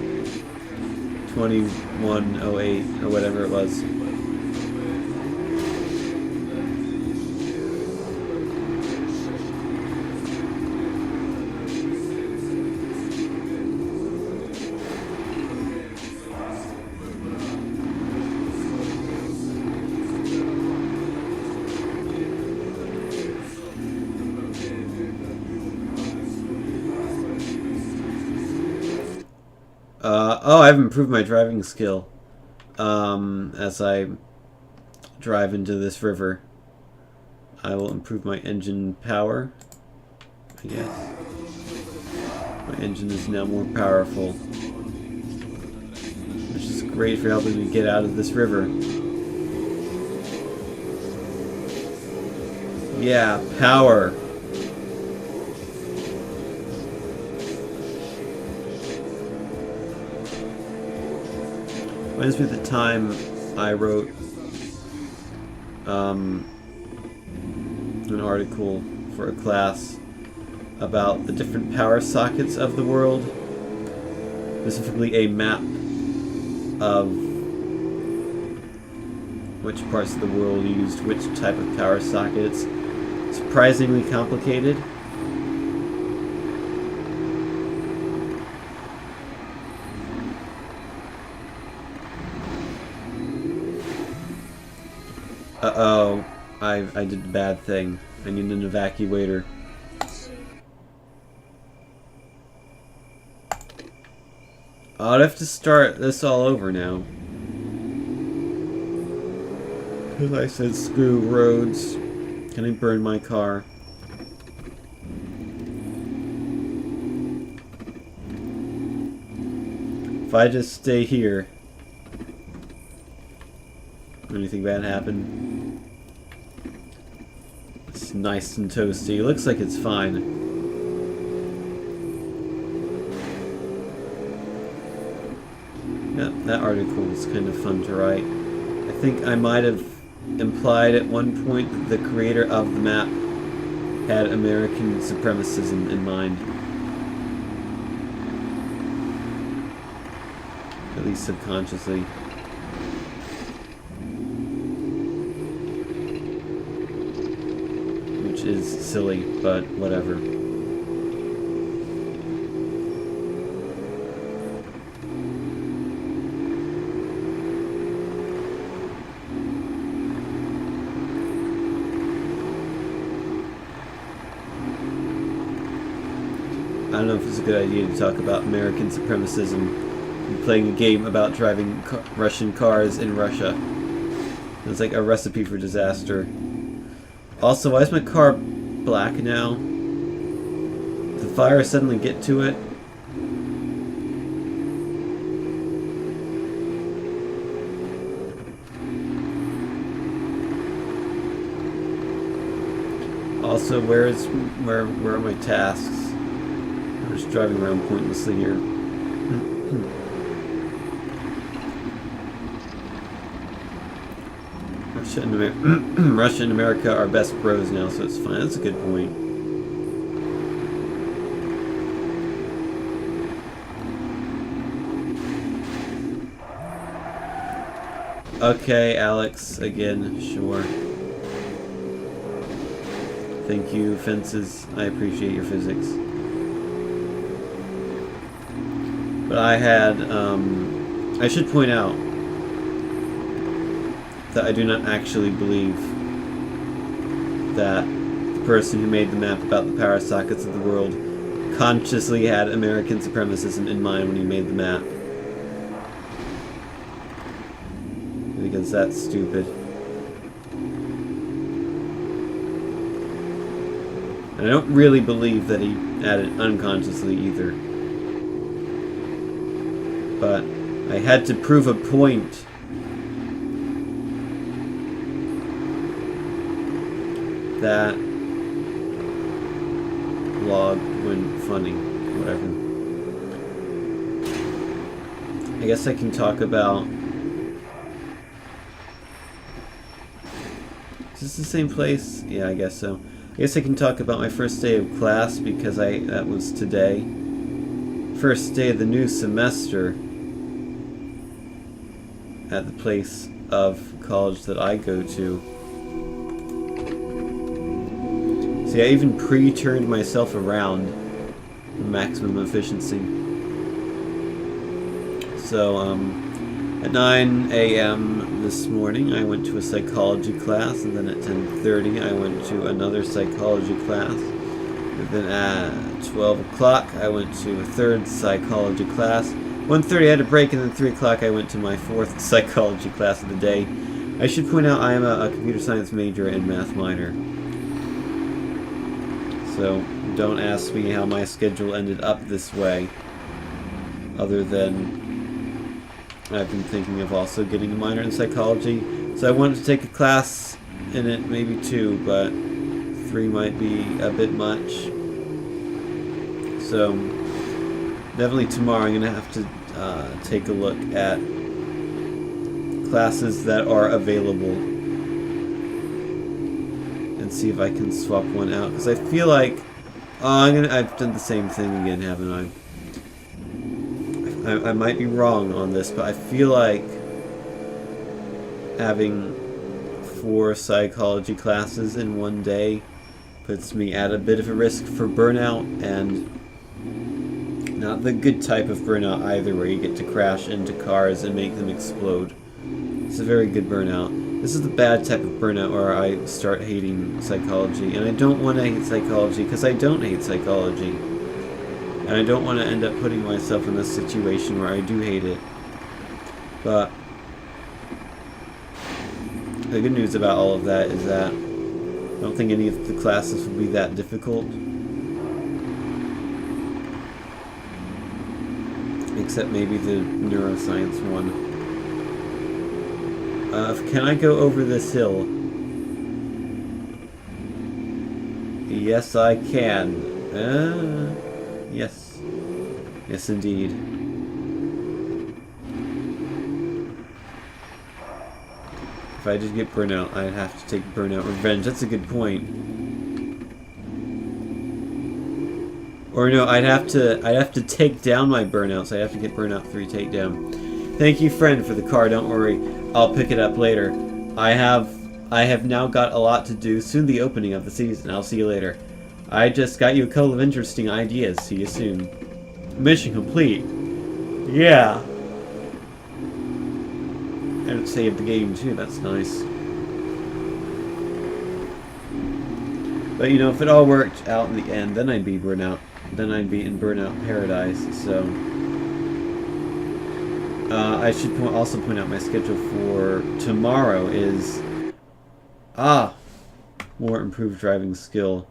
2108 or whatever it was. Oh, I've improved my driving skill as I drive into this river. I will improve my engine power, I guess. My engine is now more powerful, which is great for helping me get out of this river. Yeah, power. Reminds me of the time I wrote an article for a class about the different power sockets of the world, specifically a map of which parts of the world used which type of power socket. It's surprisingly complicated. I did the bad thing. I need an evacuator. I'd have to start this all over now. Because I said screw roads. Can I burn my car? If I just stay here, anything bad happen? It's nice and toasty. It looks like it's fine. Yeah, that article was kind of fun to write. I think I might have implied at one point that the creator of the map had American supremacism in mind. At least subconsciously. Which is silly, but whatever. I don't know if it's a good idea to talk about American supremacism and playing a game about driving Russian cars in Russia. It's like a recipe for disaster. Also, why is my car black now? Did the fire suddenly get to it? Also, where are my tasks? I'm just driving around pointlessly here. Russia and America are best bros now, so it's fine. That's a good point. Okay, Alex, again, sure. Thank you, fences. I appreciate your physics. But I had, I should point out that I do not actually believe that the person who made the map about the power sockets of the world consciously had American supremacism in mind when he made the map. Because that's stupid. And I don't really believe that he had it unconsciously either. But I had to prove a point. That vlog when funny, whatever. I guess I can talk about. Is this the same place? Yeah, I guess so. I guess I can talk about my first day of class because that was today. First day of the new semester at the place of college that I go to. See, I even pre-turned myself around for maximum efficiency. So, at 9 a.m. this morning, I went to a psychology class, and then at 10:30, I went to another psychology class. And then at 12 o'clock, I went to a third psychology class. 1:30, I had a break, and then 3 o'clock, I went to my fourth psychology class of the day. I should point out I am a computer science major and math minor. So, don't ask me how my schedule ended up this way, other than I've been thinking of also getting a minor in psychology. So I wanted to take a class in it, maybe 2, but 3 might be a bit much. So, definitely tomorrow I'm going to have to take a look at classes that are available. And see if I can swap one out, because I feel like I've done the same thing again, haven't I? I might be wrong on this, but I feel like having 4 psychology classes in one day puts me at a bit of a risk for burnout, and not the good type of burnout either, where you get to crash into cars and make them explode. It's a very good burnout. This is the bad type of burnout where I start hating psychology. And I don't want to hate psychology because I don't hate psychology. And I don't want to end up putting myself in this situation where I do hate it. But the good news about all of that is that I don't think any of the classes will be that difficult. Except maybe the neuroscience one. Can I go over this hill? Yes, I can. Yes. Yes, indeed. If I did get burnout, I'd have to take burnout revenge. That's a good point. Or no, I'd have to take down my burnouts. I'd have to get burnout 3 takedown. Thank you, friend, for the car. Don't worry, I'll pick it up later. I have now got a lot to do. Soon the opening of the season. I'll see you later. I just got you a couple of interesting ideas. See you soon. Mission complete. Yeah. And it saved the game too. That's nice. But you know, if it all worked out in the end, then I'd be burnout. Then I'd be in burnout paradise. So I should also point out my schedule for tomorrow is more improved driving skill.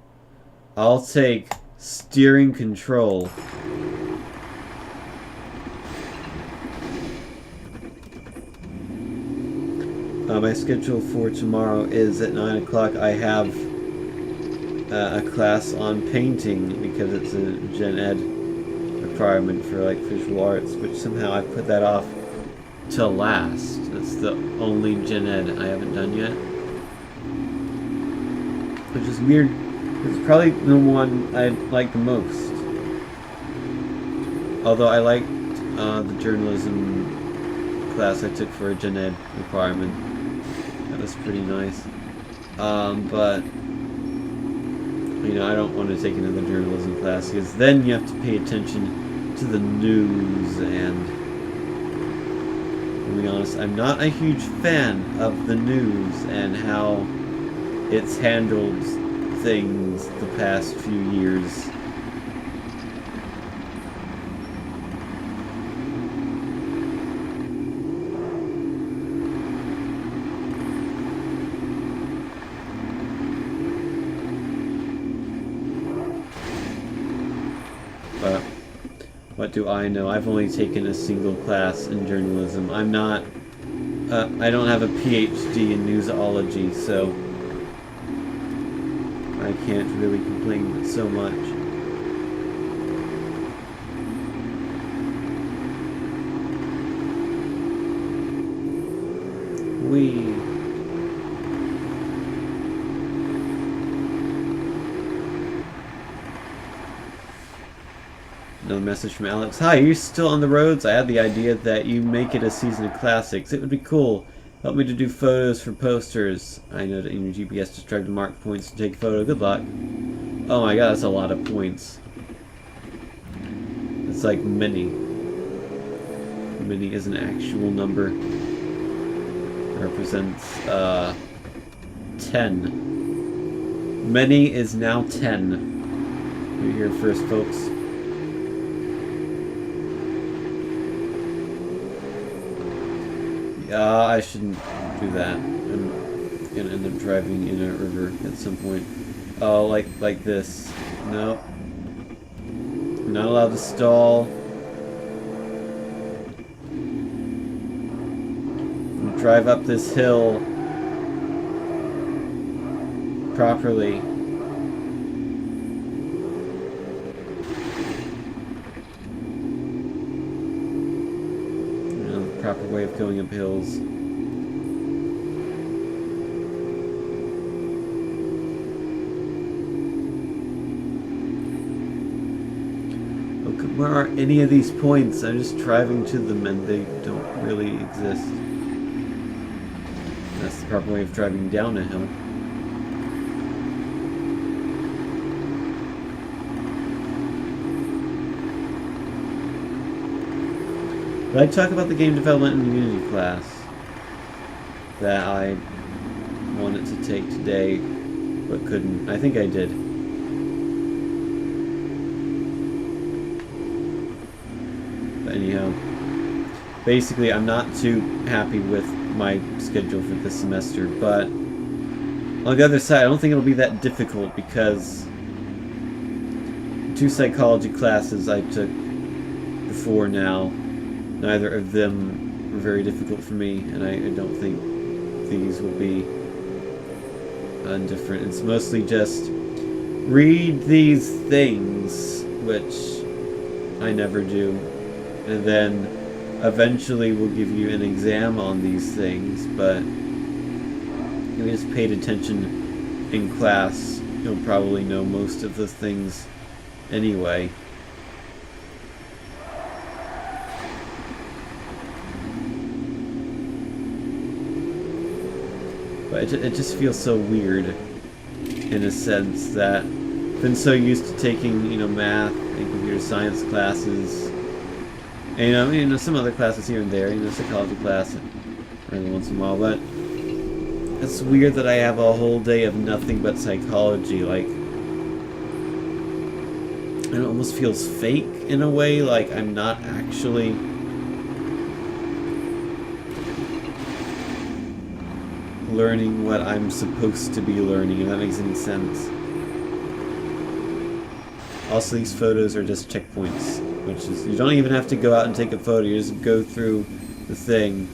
I'll take steering control. My schedule for tomorrow is at 9 o'clock. I have a class on painting because it's a Gen Ed requirement for like visual arts, which somehow I put that off till last. That's the only Gen Ed I haven't done yet, which is weird. It's probably the one I like the most. Although I liked the journalism class I took for a Gen Ed requirement. That was pretty nice. But you know, I don't want to take another journalism class because then you have to pay attention to the news, and to be honest, I'm not a huge fan of the news and how it's handled things the past few years. But what do I know? I've only taken a single class in journalism. I'm not I don't have a PhD in newsology, so I can't really complain so much. Another message from Alex. Hi, you're still on the roads? I had the idea that you make it a season of classics. It would be cool. Help me to do photos for posters. I know that in your GPS just drive to mark points to take a photo. Good luck. Oh my god, that's a lot of points. It's like many. Many is an actual number. It represents 10. Many is now 10. You're here first, folks. I shouldn't do that. I'm gonna end up driving in a river at some point. Oh, like this. Nope. I'm not allowed to stall. Drive up this hill properly. Proper way of going up hills. Okay, where are any of these points? I'm just driving to them and they don't really exist. That's the proper way of driving down a hill. But I talk about the game development and Unity class that I wanted to take today, but couldn't. I think I did. But anyhow, basically I'm not too happy with my schedule for this semester, but on the other side, I don't think it'll be that difficult because 2 psychology classes I took before now, neither of them were very difficult for me, and I don't think these will be different. It's mostly just read these things, which I never do, and then eventually we'll give you an exam on these things, but if you just paid attention in class, you'll probably know most of the things anyway. But it just feels so weird, in a sense, that I've been so used to taking, math and computer science classes, and, some other classes here and there, psychology class every once in a while, but it's weird that I have a whole day of nothing but psychology. Like, it almost feels fake in a way, like I'm not actually learning what I'm supposed to be learning, if that makes any sense. Also, these photos are just checkpoints, which is, you don't even have to go out and take a photo, you just go through the thing.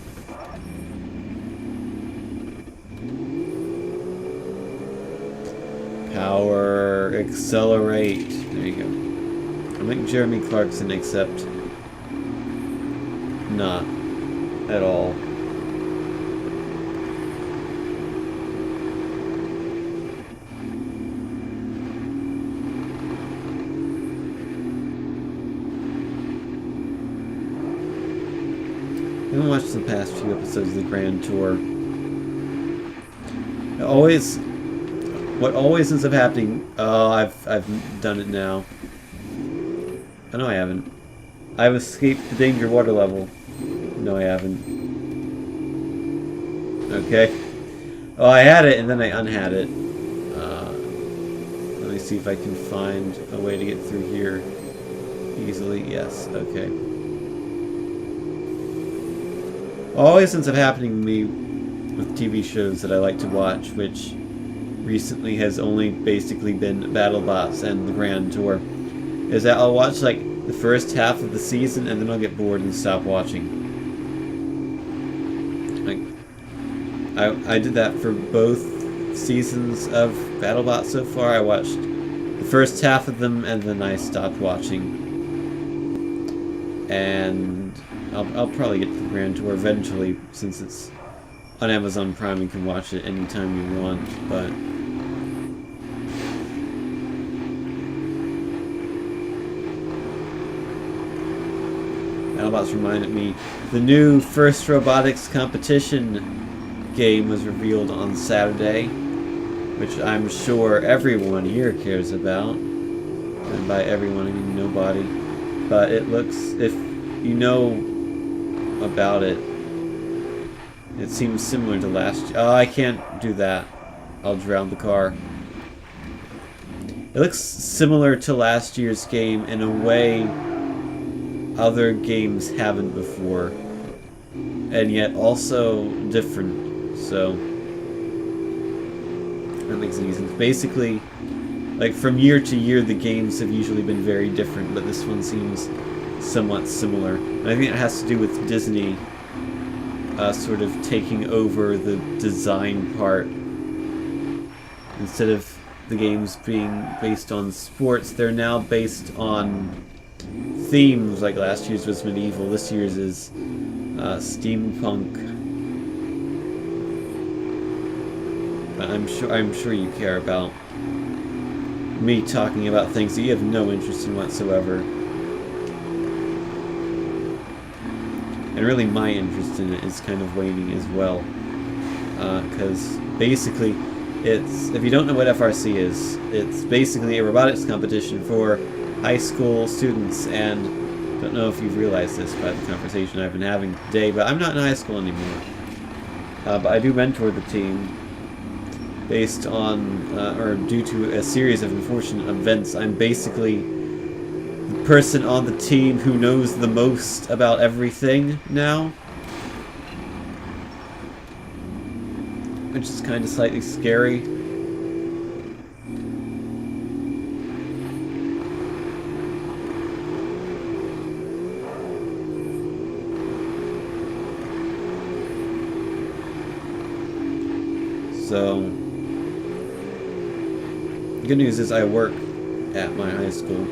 Power, accelerate. There you go. I'm like Jeremy Clarkson, except not at all. I haven't watched the past few episodes of the Grand Tour. What always ends up happening... Oh, I've done it now. Oh, no, I haven't. I've escaped the danger water level. No, I haven't. Okay. Oh, I had it, and then I unhad it. Let me see if I can find a way to get through here easily. Yes, okay. Always ends up happening to me with TV shows that I like to watch, which recently has only basically been BattleBots and the Grand Tour, is that I'll watch like the first half of the season and then I'll get bored and stop watching. Like, I did that for both seasons of BattleBots so far. I watched the first half of them and then I stopped watching. And I'll probably get to the Grand Tour eventually, since it's on Amazon Prime. You can watch it anytime you want, but BattleBots reminded me, the new First Robotics competition game was revealed on Saturday, which I'm sure everyone here cares about, and by everyone I mean nobody, but it looks, if you know about it, it seems similar to last year. Oh, I can't do that. I'll drown the car. It looks similar to last year's game in a way other games haven't before, and yet also different, so that makes any sense. Basically, like, from year to year the games have usually been very different, but this one seems somewhat similar. And I think it has to do with Disney sort of taking over the design part. Instead of the games being based on sports, they're now based on themes. Like last year's was medieval, this year's is steampunk. But I'm sure you care about me talking about things that you have no interest in whatsoever. And really my interest in it is kind of waning as well. Because basically, if you don't know what FRC is, it's basically a robotics competition for high school students, and I don't know if you've realized this by the conversation I've been having today, but I'm not in high school anymore. But I do mentor the team, based on, or due to a series of unfortunate events, I'm basically the person on the team who knows the most about everything now. Which is kind of slightly scary. So, good news is I work at my high school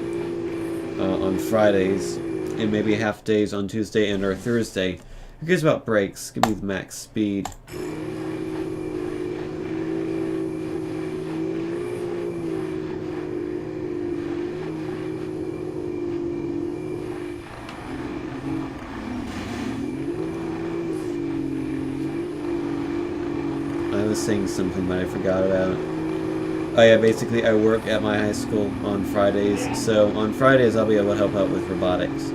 on Fridays, and maybe half days on Tuesday and or Thursday. Who cares about breaks? Give me the max speed. I was saying something that I forgot about. Oh yeah, basically I work at my high school on Fridays, so on Fridays I'll be able to help out with robotics.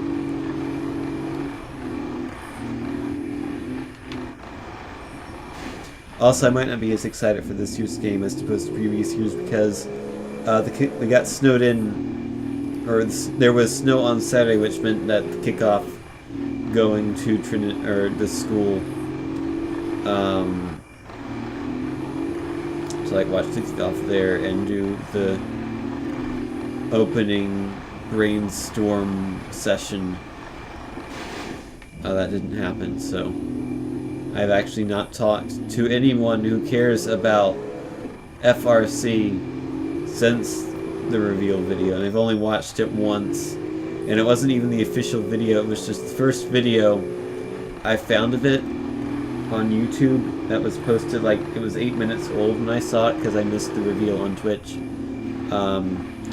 Also, I might not be as excited for this year's game as opposed to previous years because they got snowed in, or there was snow on Saturday, which meant that the kickoff going to the school, to like watch the kickoff there and do the opening brainstorm session. That didn't happen, so I've actually not talked to anyone who cares about FRC since the reveal video, and I've only watched it once, and it wasn't even the official video, it was just the first video I found of it on YouTube that was posted. Like, it was 8 minutes old when I saw it because I missed the reveal on Twitch,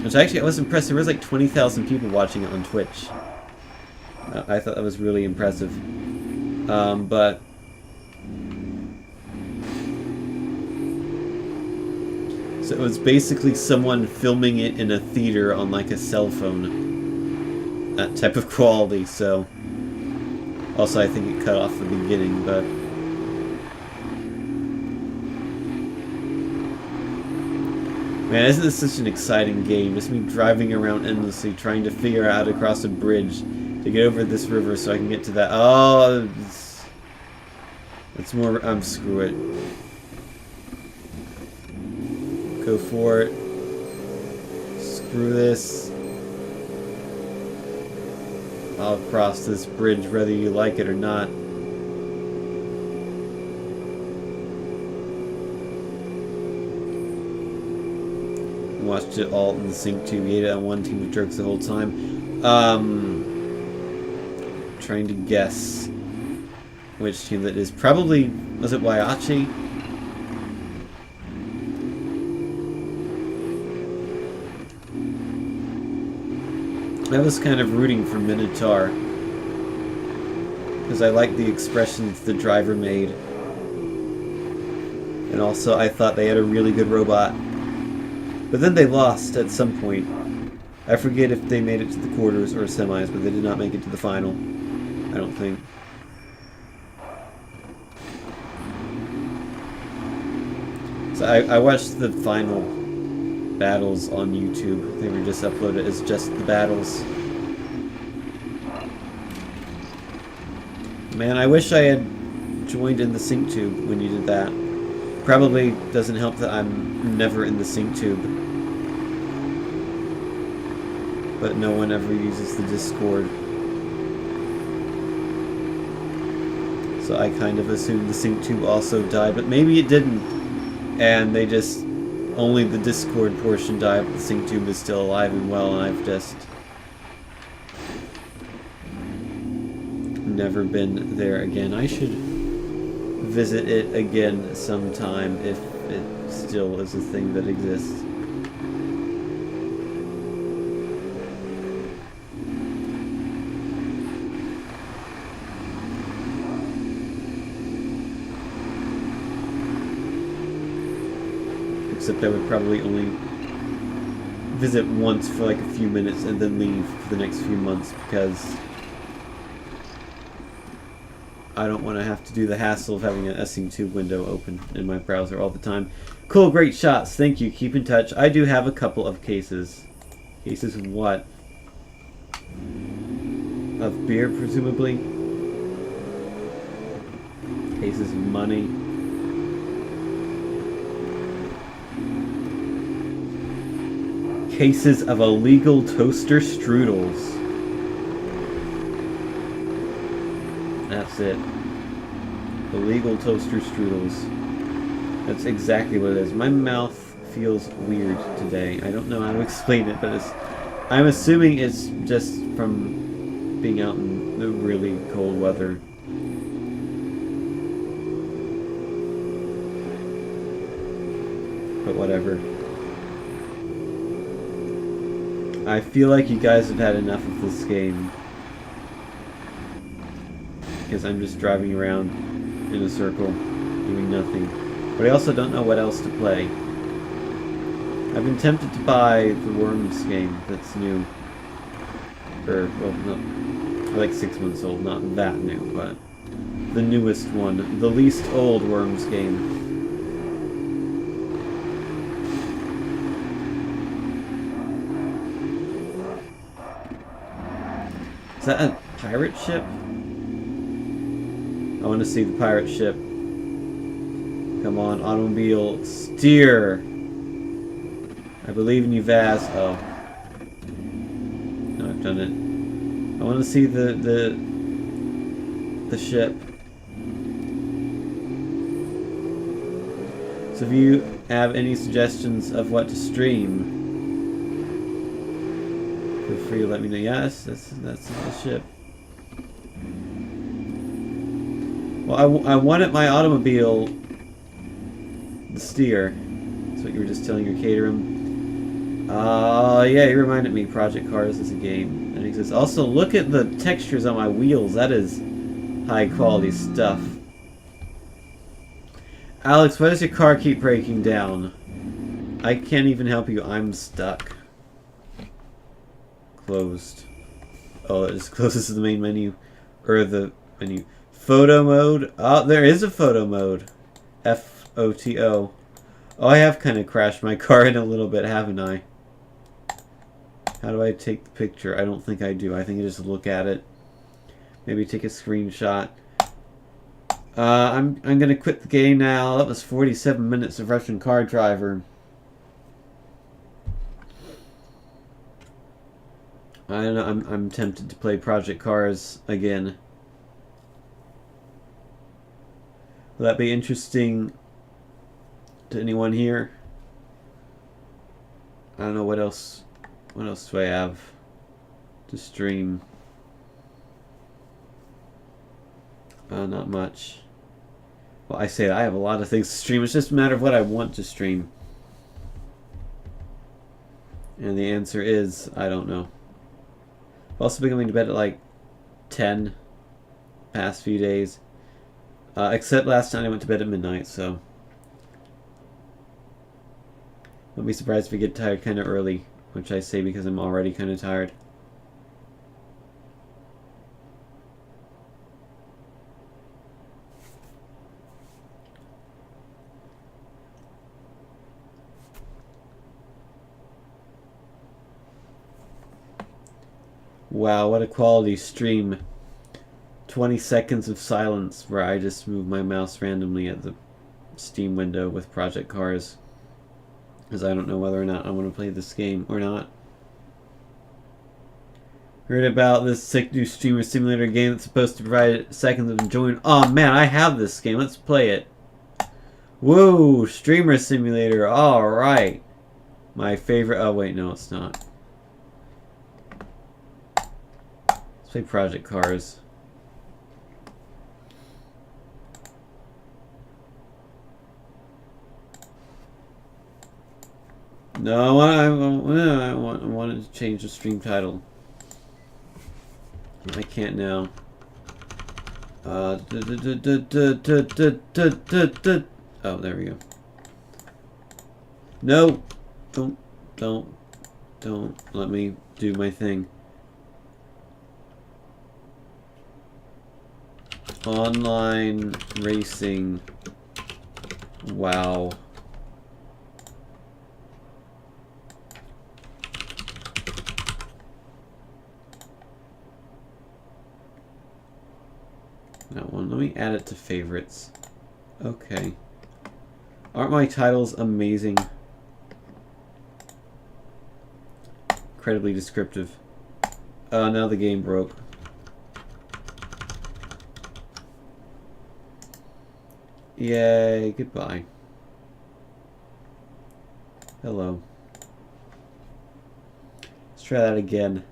which actually I was impressed. There was like 20,000 people watching it on Twitch. I thought that was really impressive, but so it was basically someone filming it in a theater on like a cell phone. That type of quality, so also I think it cut off the beginning, but man, isn't this such an exciting game? Just me driving around endlessly trying to figure out how to cross a bridge to get over this river so I can get to that. Oh, it's more, screw it. Go for it. Screw this. I'll cross this bridge whether you like it or not. Watched it all in the sync tube. We ate it on one team of jerks the whole time. Trying to guess which team that is. Probably, was it Waiachi? I was kind of rooting for Minotaur because I liked the expressions the driver made, and also I thought they had a really good robot. But then they lost at some point. I forget if they made it to the quarters or semis, but they did not make it to the final, I don't think. So I watched the final battles on YouTube. They were just uploaded as just the battles. Man, I wish I had joined in the sync tube when you did that. Probably doesn't help that I'm never in the sync tube. But no one ever uses the Discord. So I kind of assumed the sync tube also died, but maybe it didn't. And they just, only the Discord portion died, but the sync tube is still alive and well, and I've just never been there again. I should visit it again sometime if it still is a thing that exists. Except I would probably only visit once for like a few minutes and then leave for the next few months because I don't want to have to do the hassle of having an SCTube window open in my browser all the time. Cool, great shots. Thank you. Keep in touch. I do have a couple of cases. Cases of what? Of beer, presumably. Cases of money. Cases of illegal toaster strudels. That's it. Illegal toaster strudels. That's exactly what it is. My mouth feels weird today. I don't know how to explain it, but I'm assuming it's just from being out in the really cold weather. But whatever. I feel like you guys have had enough of this game. Because I'm just driving around in a circle, doing nothing. But I also don't know what else to play. I've been tempted to buy the Worms game that's new. Or, well, no, like 6 months old, not that new, but the newest one. The least old Worms game. Is that a pirate ship? I want to see the pirate ship. Come on, automobile, steer! I believe in you, Vaz. Oh. No, I've done it. I want to see the ship. So if you have any suggestions of what to stream, feel free to let me know. Yes, that's the ship. Well, I wanted my automobile, the steer. That's what you were just telling your caterum. Yeah, you reminded me. Project Cars is a game that exists. Also, look at the textures on my wheels. That is high quality stuff. Alex, why does your car keep breaking down? I can't even help you. I'm stuck. Closed. Oh, it just closes the main menu. Or the menu. Photo mode. Oh, there is a photo mode. F-O-T-O. Oh, I have kind of crashed my car in a little bit, haven't I? How do I take the picture? I don't think I do. I think I just look at it. Maybe take a screenshot. I'm gonna quit the game now. That was 47 minutes of Russian Car Driver. I don't know. I'm tempted to play Project Cars again. Will that be interesting to anyone here? I don't know what else. What else do I have to stream? Not much. Well, I say I have a lot of things to stream. It's just a matter of what I want to stream. And the answer is, I don't know. I've also been going to bed at like 10 past few days. Except last time I went to bed at midnight, so don't be surprised if I get tired kind of early, which I say because I'm already kind of tired. Wow, what a quality stream. 20 seconds of silence where I just move my mouse randomly at the Steam window with Project Cars. Because I don't know whether or not I want to play this game or not. Heard about this sick new streamer simulator game that's supposed to provide seconds of enjoyment. Oh man, I have this game. Let's play it. Whoa, streamer simulator. Alright. My favorite. Oh wait, no it's not. Let's play Project Cars. No, I wanted to change the stream title. I can't now. Oh, there we go. No! Don't let me do my thing. Online racing. Wow. That one. Let me add it to favorites. Okay. Aren't my titles amazing? Incredibly descriptive. Now the game broke. Yay, goodbye. Hello. Let's try that again.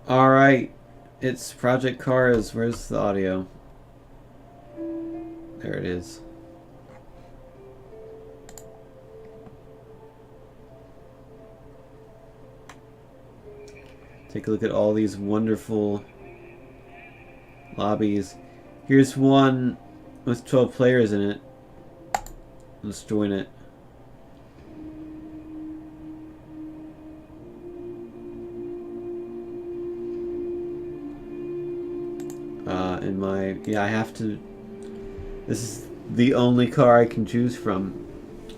Alright, it's Project Cars. Where's the audio? There it is. Take a look at all these wonderful lobbies. Here's one with 12 players in it. Let's join it. I have to. This is the only car I can choose from.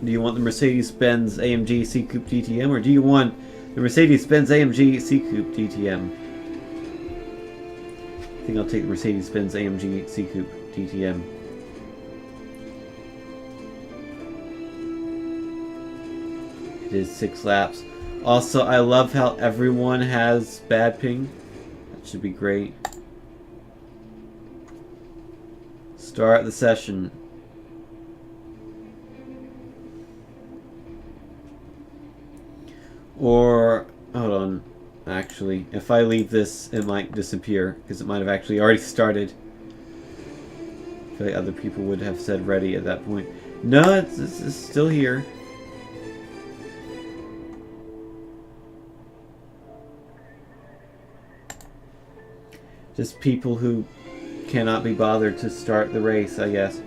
Do you want the Mercedes-Benz AMG C-Coupe DTM, or do you want the Mercedes-Benz AMG C-Coupe DTM? I think I'll take the Mercedes-Benz AMG C-Coupe DTM. It is 6 laps. Also, I love how everyone has bad ping. That should be great. Start the session. Or, hold on. Actually, if I leave this, it might disappear, because it might have actually already started. I feel like other people would have said ready at that point. No, it's still here. Just people who cannot be bothered to start the race, I guess.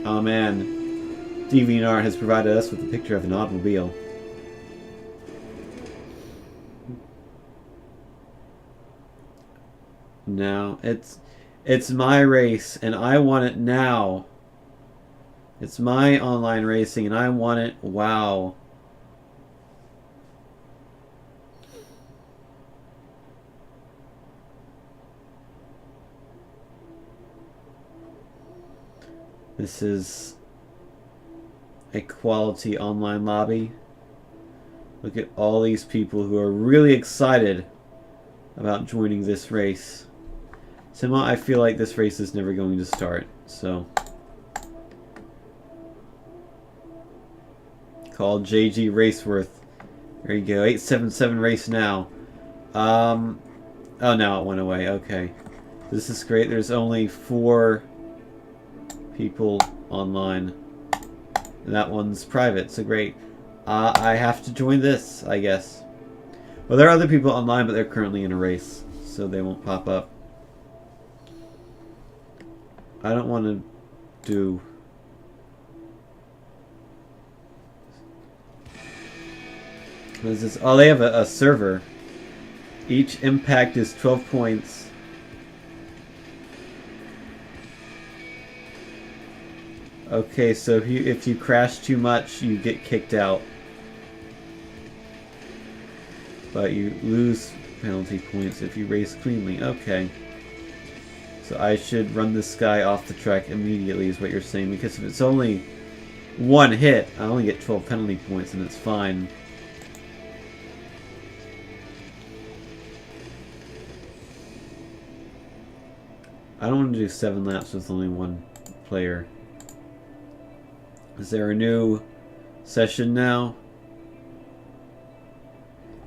Oh man, DeviantArt has provided us with a picture of an automobile. No, it's my race and I want it now. It's my online racing and I want it wow. This is a quality online lobby. Look at all these people who are really excited about joining this race. Somehow I feel like this race is never going to start, so. Called JG Raceworth. There you go, 877 race now. Oh, now it went away, okay. This is great, there's only 4 people online. And that one's private, so great. I have to join this, I guess. Well, there are other people online, but they're currently in a race, so they won't pop up. I don't want to do... What is this? Oh, they have a server. Each impact is 12 points. Okay, so if you crash too much, you get kicked out. But you lose penalty points if you race cleanly. Okay. So I should run this guy off the track immediately is what you're saying. Because if it's only 1 hit, I only get 12 penalty points and it's fine. I don't want to do 7 laps with only 1 player. Is there a new session now?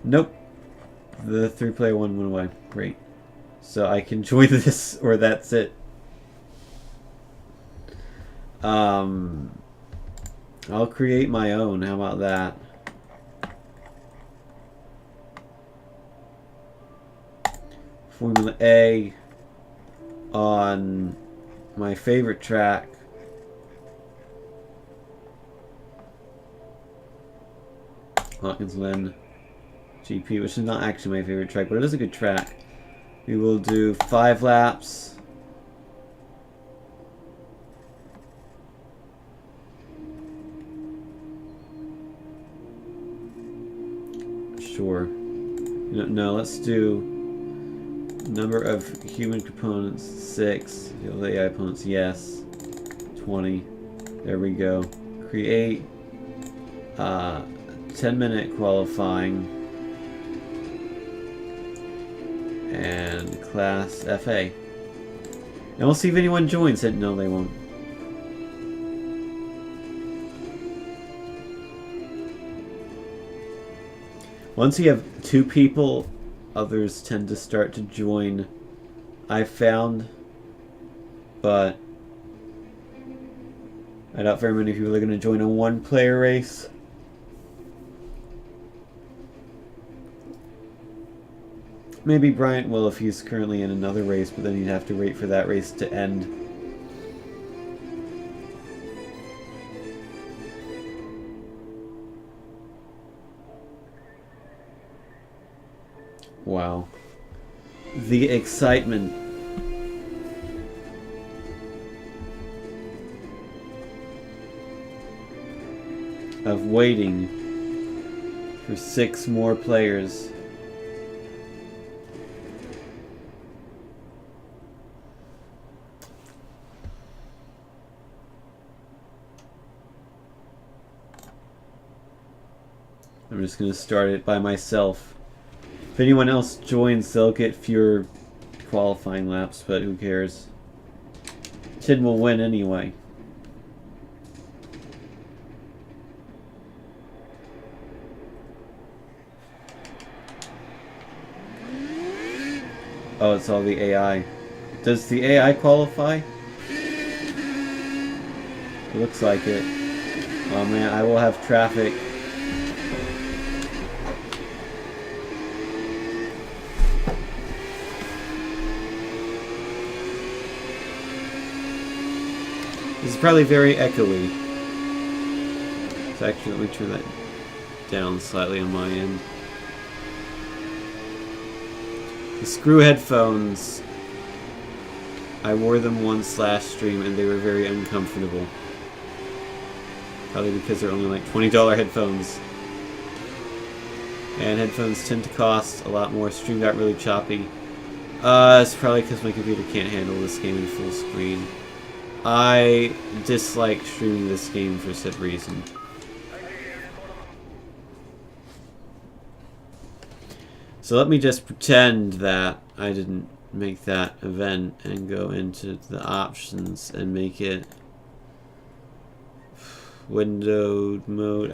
Nope. The 3-player one went away. Great. So I can join this, or that's it. I'll create my own. How about that? Formula A on my favorite track. Hawkins Lynn GP, which is not actually my favorite track, but it is a good track. We will do 5 laps. Sure. No, let's do number of human components 6. The AI opponents, yes. 20. There we go. Create 10-minute qualifying and class FA. And we'll see if anyone joins it. No, they won't. Once you have 2 people, others tend to start to join, I've found, but I doubt very many people are going to join a 1-player race. Maybe Bryant will if he's currently in another race, but then he'd have to wait for that race to end. Wow. The excitement. Of waiting for 6 more players. I'm just going to start it by myself. If anyone else joins, they'll get fewer qualifying laps, but who cares? Tin will win anyway. Oh, it's all the AI. Does the AI qualify? It looks like it. Oh man, I will have traffic. This is probably very echoey. So actually, let me turn that down slightly on my end. The screw headphones, I wore them once last stream and they were very uncomfortable. Probably because they're only like $20 headphones. And headphones tend to cost a lot more. Stream got really choppy. It's probably because my computer can't handle this game in full screen. I dislike streaming this game for said reason. So let me just pretend that I didn't make that event and go into the options and make it windowed mode.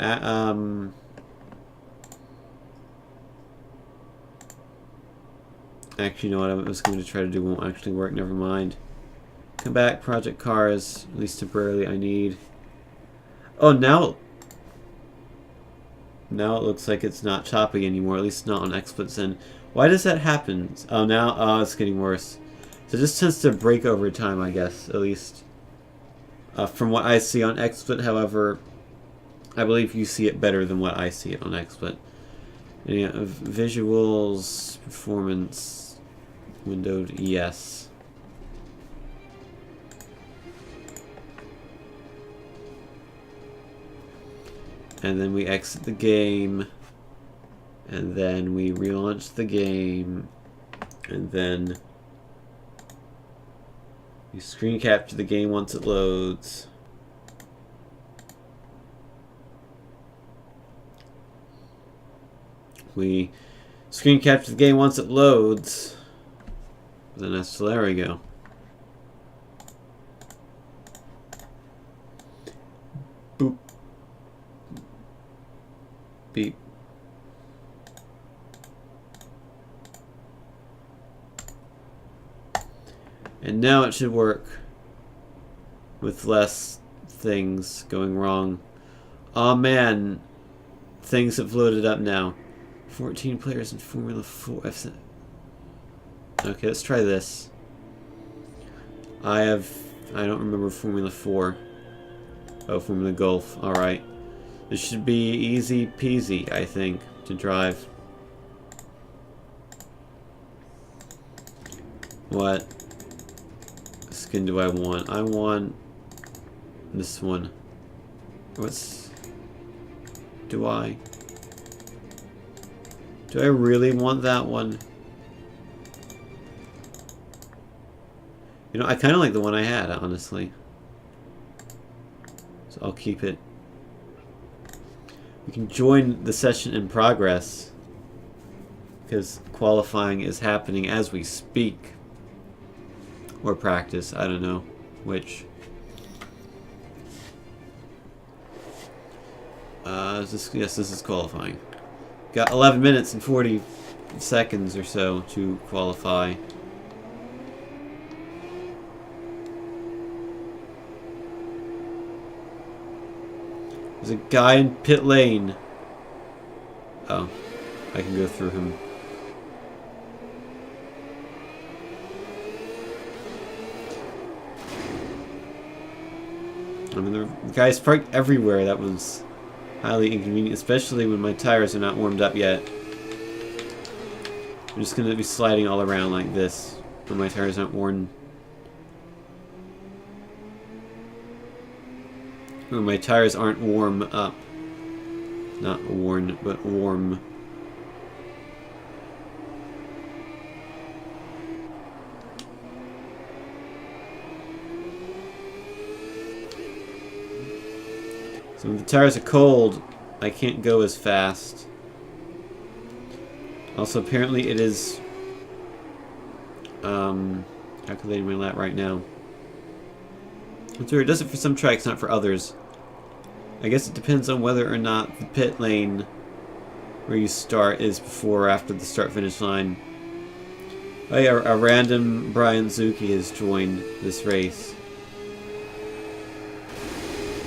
Actually, you know what I was going to try to do won't actually work. Never mind. Come back, Project Cars. At least temporarily, I need. Oh, now it looks like it's not choppy anymore. At least not on XSplit's end. Why does that happen? Oh, now it's getting worse. So it just tends to break over time, I guess. At least from what I see on XSplit. However, I believe you see it better than what I see it on XSplit. Yeah, visuals, performance, windowed, yes. And then we exit the game, and then we relaunch the game, and then you screen capture the game once it loads. We screen capture the game once it loads. Then that's, there we go. Boop. Beep. And now it should work with less things going wrong. Oh man, things have loaded up now. 14 players in Formula 4. Okay, let's try this. I don't remember Formula 4. Oh, Formula Golf. Alright. This should be easy peasy, I think, to drive. What skin do I want? I want this one. Do I really want that one? You know, I kind of like the one I had, honestly. So I'll keep it. We can join the session in progress, because qualifying is happening as we speak. Or practice, I don't know which. Yes, this is qualifying. Got 11 minutes and 40 seconds or so to qualify. There's a guy in pit lane. Oh, I can go through him. I mean, the guys parked everywhere. That was highly inconvenient, especially when my tires are not warmed up yet. I'm just going to be sliding all around like this when my tires aren't worn. When my tires aren't warm up. Not worn, but warm. So when the tires are cold, I can't go as fast. Also, apparently it is calculating my lap right now. It's weird. It does it for some tracks, not for others. I guess it depends on whether or not the pit lane where you start is before or after the start-finish line. Oh yeah, a random Brian Zuki has joined this race.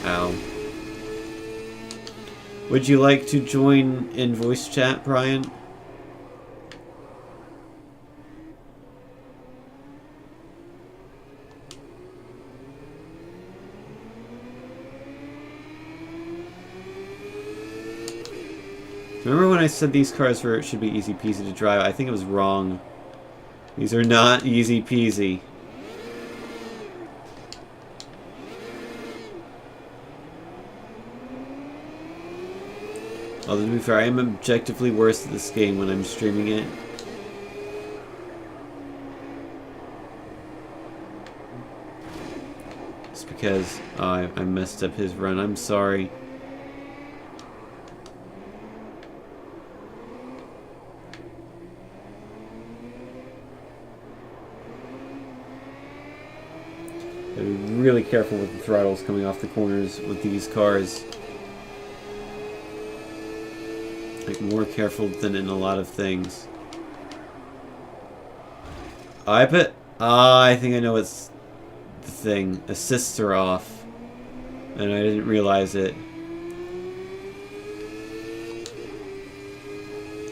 Ow. Would you like to join in voice chat, Brian? Remember when I said these cars should be easy peasy to drive? I think it was wrong. These are not easy peasy. Although to be fair, I am objectively worse at this game when I'm streaming it. It's because I messed up his run. I'm sorry. Gotta be really careful with the throttles coming off the corners with these cars. Like, more careful than in a lot of things. I think I know what's the thing. Assists are off. And I didn't realize it.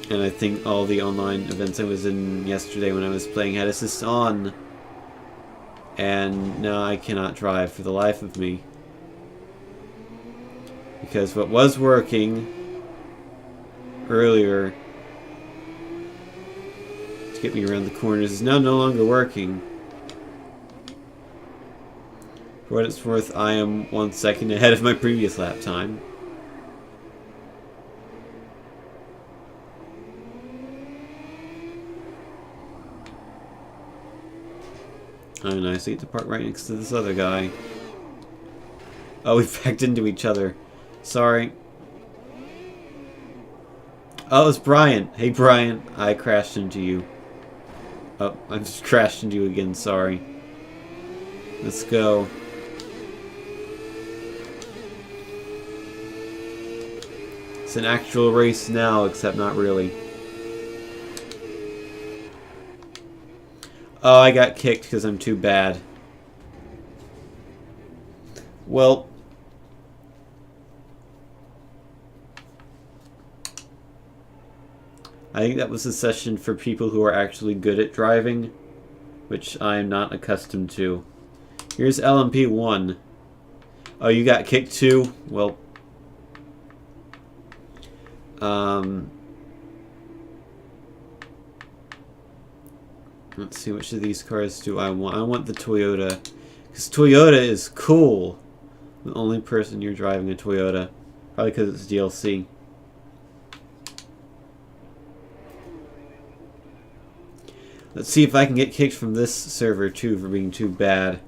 And I think all the online events I was in yesterday when I was playing had assists on. And now I cannot drive for the life of me. Because what was working earlier to get me around the corners is now no longer working. For what it's worth, I am 1 second ahead of my previous lap time. Oh nice, I get to park right next to this other guy. Oh, we backed into each other. Sorry. Oh, it's Brian. Hey, Brian. I crashed into you. Oh, I just crashed into you again. Sorry. Let's go. It's an actual race now, except not really. Oh, I got kicked because I'm too bad. Well... I think that was a session for people who are actually good at driving, which I am not accustomed to. Here's LMP1. Oh, you got kicked too? Well, let's see, which of these cars do I want? I want the Toyota, because Toyota is cool. The only person you're driving a Toyota, probably because it's DLC. Let's see if I can get kicked from this server too for being too bad.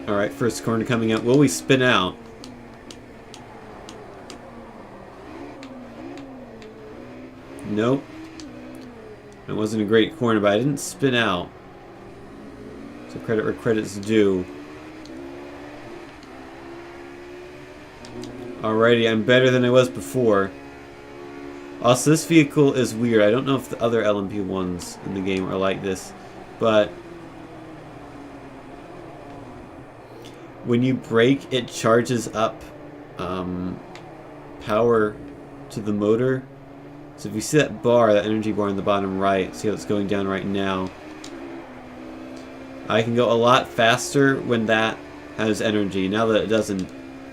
Alright, first corner coming out. Will we spin out? Nope. It wasn't a great corner, but I didn't spin out. So credit where credit's due. Alrighty, I'm better than I was before. Also, this vehicle is weird. I don't know if the other LMP1s in the game are like this, but when you brake, it charges up power to the motor. So if you see that bar, that energy bar in the bottom right, see how it's going down right now. I can go a lot faster when that has energy. Now that it doesn't,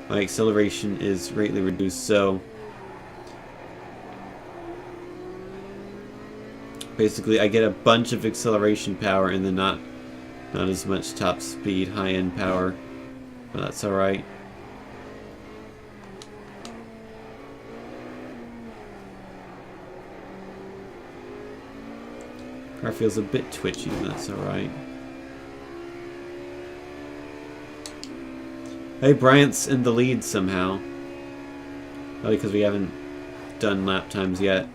my acceleration is greatly reduced. So basically, I get a bunch of acceleration power and then not as much top speed, high-end power. But that's alright. Car feels a bit twitchy, but that's alright. Hey, Bryant's in the lead somehow. Probably because we haven't done lap times yet.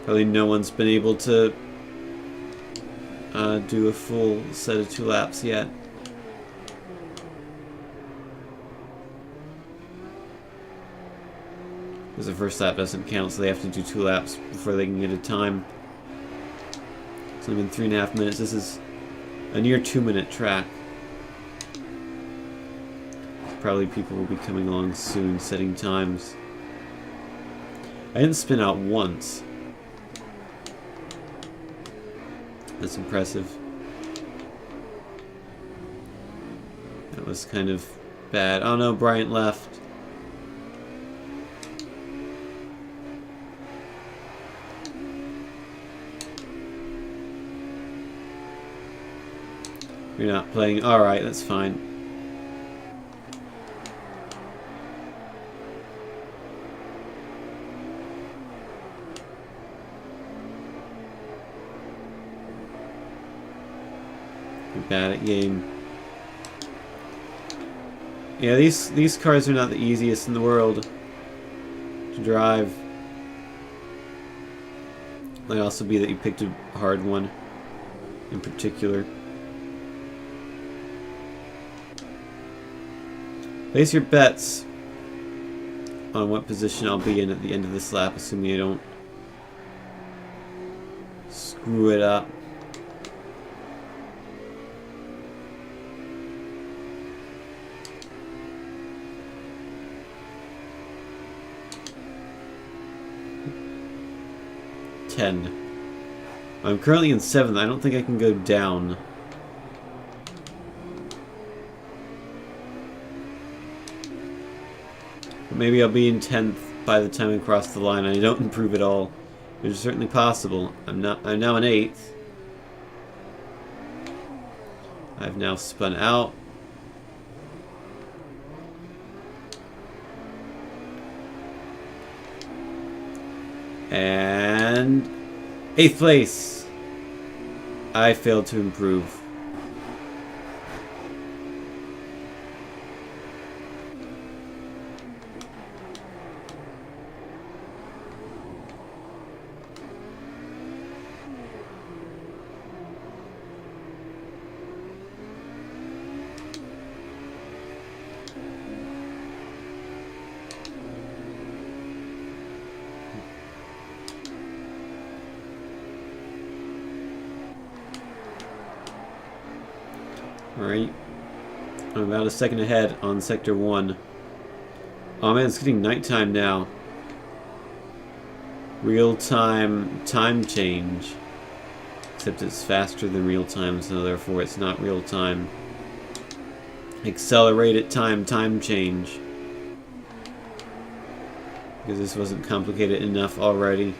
Probably no one's been able to do a full set of 2 laps yet. Because the first lap doesn't count, so they have to do 2 laps before they can get a time. It's only been 3.5 minutes. This is a near 2-minute track. Probably people will be coming along soon, setting times. I didn't spin out once. That's impressive. That was kind of bad. Oh no, Bryant left. You're not playing. Alright, that's fine. You're bad at game. Yeah, these cars are not the easiest in the world to drive. Might also be that you picked a hard one in particular. Place your bets on what position I'll be in at the end of this lap, assuming I don't screw it up. I'm currently in 7th. I don't think I can go down. But maybe I'll be in 10th by the time I cross the line and I don't improve at all. Which is certainly possible. I'm now in 8th. I've now spun out. And 8th place. I failed to improve. Alright. I'm about a second ahead on Sector 1. Oh man, it's getting nighttime now. Real-time time change. Except it's faster than real-time, so therefore it's not real-time. Accelerated time change. Because this wasn't complicated enough already.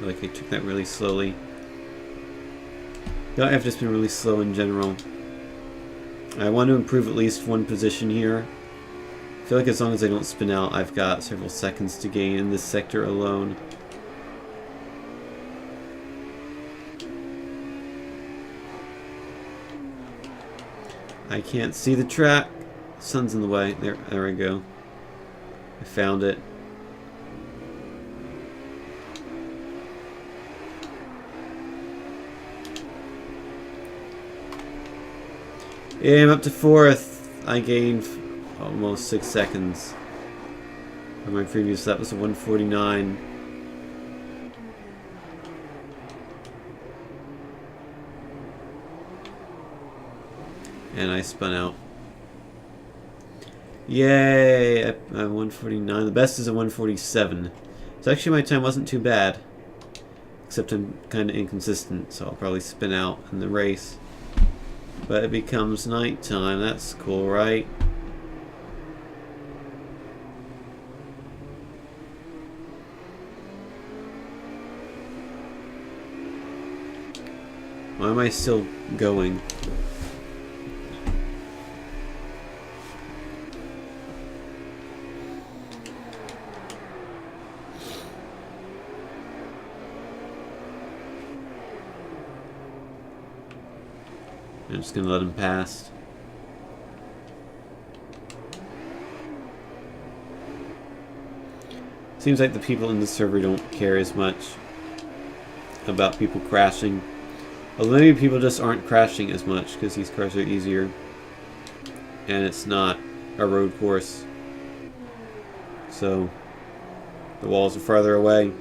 Like I took that really slowly. I've just been really slow in general. I want to improve at least one position here. I feel like as long as I don't spin out, I've got several seconds to gain in this sector alone. I can't see the track. Sun's in the way. There we go. I found it. Yeah, I'm up to 4th. I gained almost 6 seconds. From my previous lap was a 149. And I spun out. Yay! I'm 149. The best is a 147. So actually my time wasn't too bad. Except I'm kind of inconsistent, so I'll probably spin out in the race. But it becomes nighttime. That's cool, right? Why am I still going? I'm just gonna let him pass. Seems like the people in the server don't care as much about people crashing. Although maybe people just aren't crashing as much because these cars are easier. And it's not a road course. So the walls are farther away.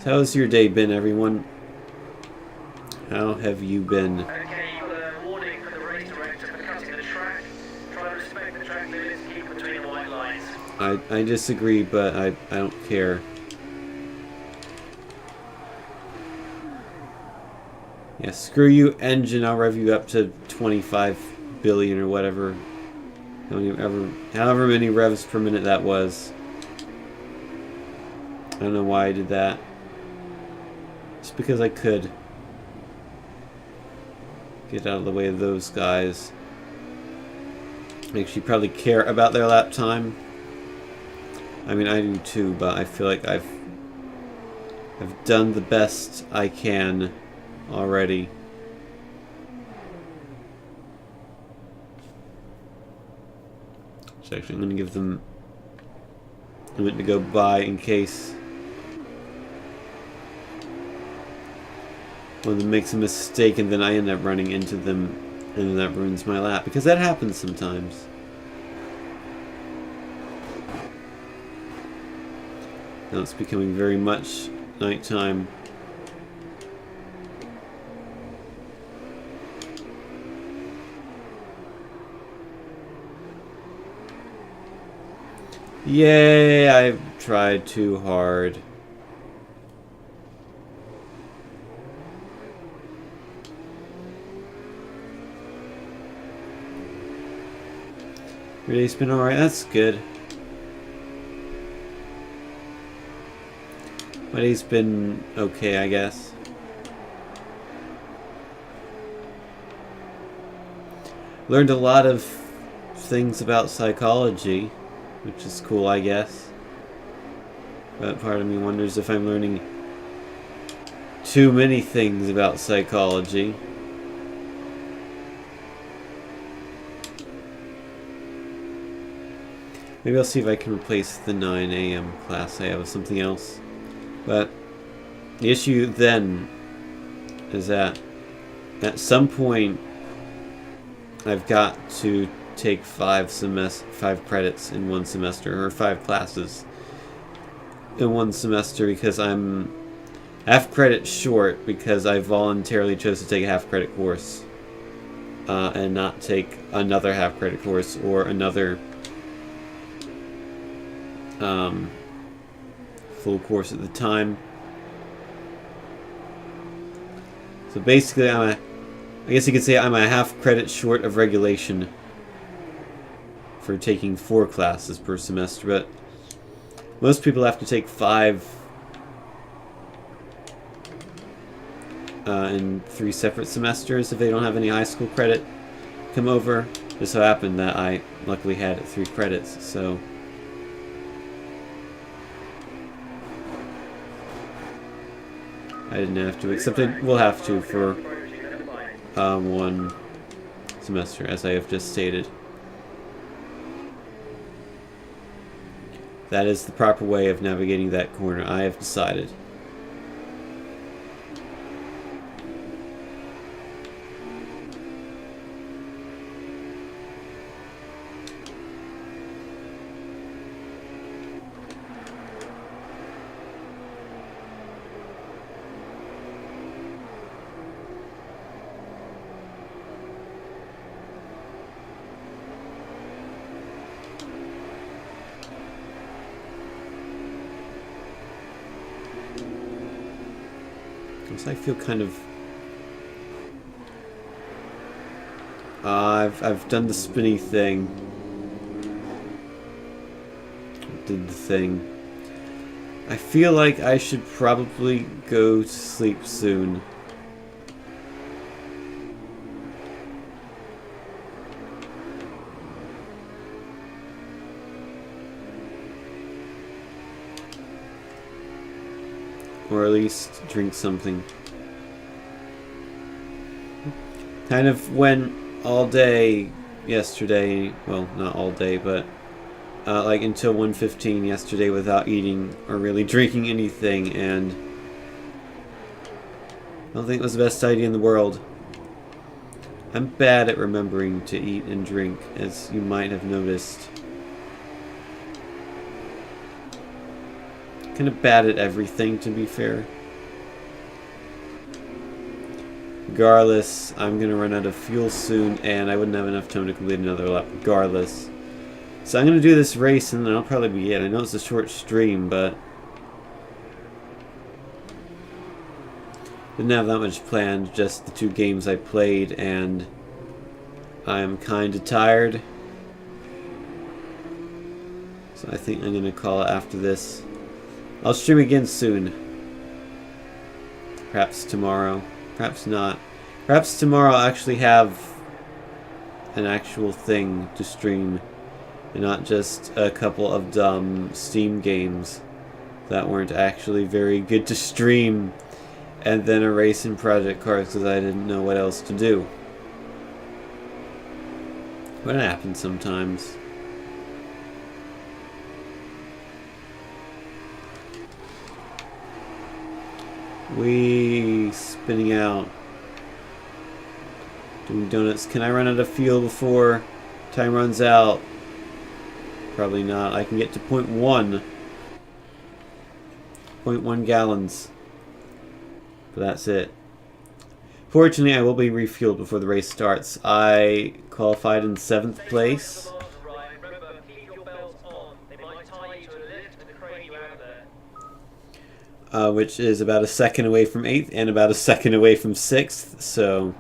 How's your day been, everyone? How have you been? Okay, you've got a warning for the race director for cutting the track. Try to respect the track limits, keep between the white lines. I disagree, but I don't care. Yeah, screw you, engine. I'll rev you up to 25 billion or whatever. However many revs per minute that was. I don't know why I did that. Just because I could. Get out of the way of those guys. Makes you probably care about their lap time. I mean, I do too, but I feel like I've done the best I can already. So actually I'm going to give them a minute to go by in case one of them makes a mistake and then I end up running into them and then that ruins my lap. Because that happens sometimes. Now it's becoming very much nighttime. Yay, I've tried too hard. Your day's been alright, that's good. My day's been okay, I guess. Learned a lot of things about psychology, which is cool, I guess. But part of me wonders if I'm learning too many things about psychology. Maybe I'll see if I can replace the 9 a.m. class I have with something else. But the issue then is that at some point I've got to take 5 credits in one semester, or 5 classes in one semester, because I'm half credit short because I voluntarily chose to take a half credit course and not take another half credit course or another full course at the time. So basically I guess you could say I'm a half credit short of regulation for taking 4 classes per semester, but most people have to take 5 in 3 separate semesters if they don't have any high school credit come over. Just so happened that I luckily had 3 credits, so I didn't have to, except I will have to for 1 semester, as I have just stated. That is the proper way of navigating that corner, I have decided. I feel kind of... I've done the spinny thing. Did the thing. I feel like I should probably go to sleep soon. Or at least drink something. Kind of went all day yesterday, well, not all day, but like until 1:15 yesterday without eating or really drinking anything, and I don't think it was the best idea in the world. I'm bad at remembering to eat and drink, as you might have noticed. Kind of bad at everything, to be fair. Regardless, I'm gonna run out of fuel soon, and I wouldn't have enough time to complete another lap regardless. So I'm gonna do this race, and then I'll probably be it. I know it's a short stream, but didn't have that much planned, just the 2 games I played, and I'm kinda tired. So I think I'm gonna call it after this. I'll stream again soon. Perhaps tomorrow. Perhaps not. Perhaps tomorrow I'll actually have an actual thing to stream, and not just a couple of dumb Steam games that weren't actually very good to stream, and then a race in Project Cars because I didn't know what else to do. But it happens sometimes. Wee, spinning out. Doing donuts. Can I run out of fuel before time runs out? Probably not. I can get to 0.1. 0.1 gallons. But that's it. Fortunately, I will be refueled before the race starts. I qualified in 7th place. Which is about a second away from 8th and about a second away from 6th, so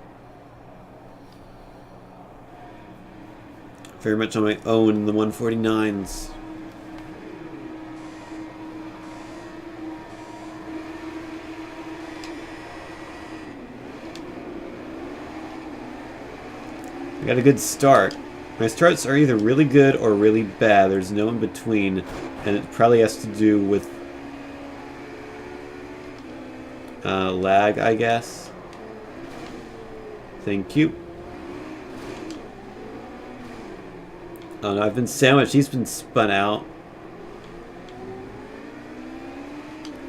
very much on my own in the 149s. I got a good start. My starts are either really good or really bad. There's no in between, and it probably has to do with lag, I guess. Thank you. Oh no, I've been sandwiched. He's been spun out.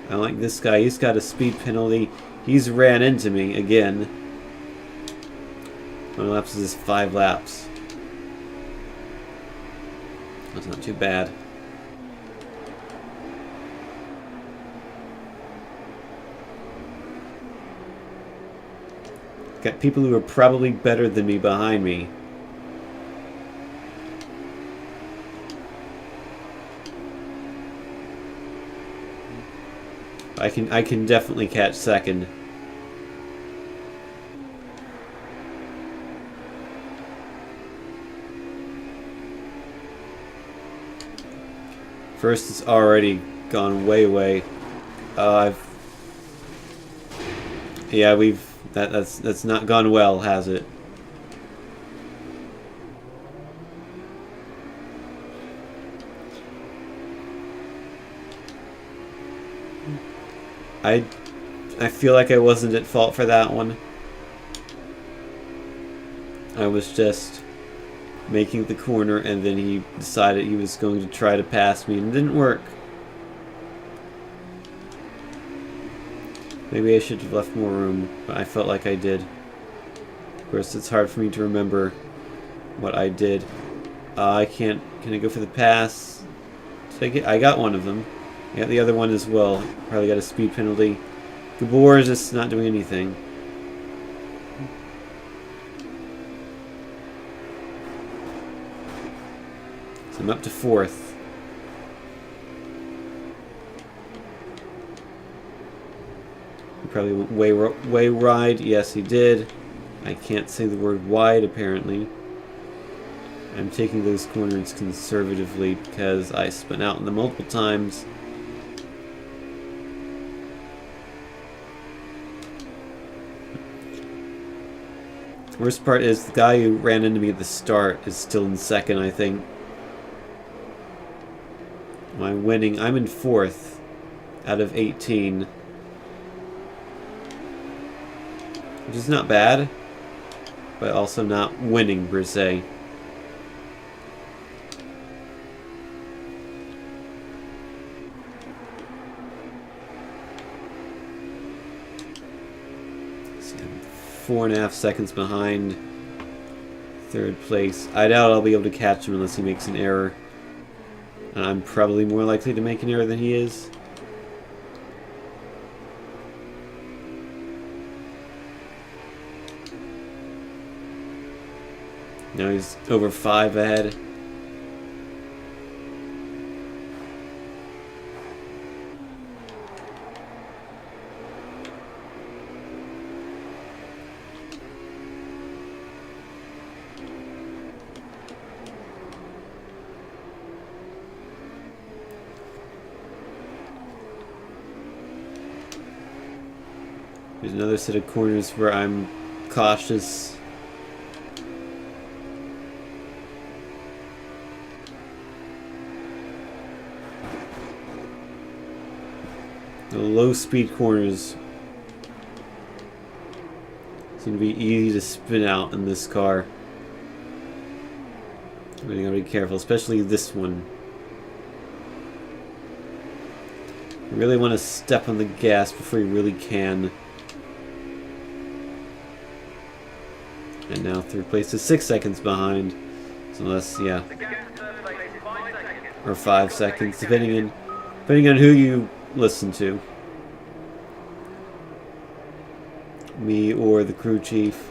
I like this guy. He's got a speed penalty. He's ran into me again. How many laps is this? 5 laps. That's not too bad. Got people who are probably better than me behind me. I can definitely catch second. First, it's already gone way. Yeah, that's not gone well, has it? I feel like I wasn't at fault for that one. I was just making the corner, and then he decided he was going to try to pass me, and it didn't work. Maybe I should have left more room, but I felt like I did. Of course, it's hard for me to remember what I did. Can I go for the pass? I got one of them. I got the other one as well. Probably got a speed penalty. Gabor is just not doing anything. So I'm up to 4th. He probably went way wide. Yes, he did. I can't say the word wide, apparently. I'm taking those corners conservatively because I spun out in them multiple times. Worst part is the guy who ran into me at the start is still in 2nd, I think. Am I winning? I'm in 4th out of 18. Which is not bad, but also not winning per se. See, I'm 4.5 seconds behind 3rd place. I doubt I'll be able to catch him unless he makes an error. And I'm probably more likely to make an error than he is. Now he's over 5 ahead. There's another set of corners where I'm cautious. The low-speed corners seem to be easy to spin out in this car. I'm really gotta be careful, especially this one. You really want to step on the gas before you really can. And now 3rd place is 6 seconds behind. So unless, yeah. Or 5 seconds, depending on who you listen to. Me or the crew chief.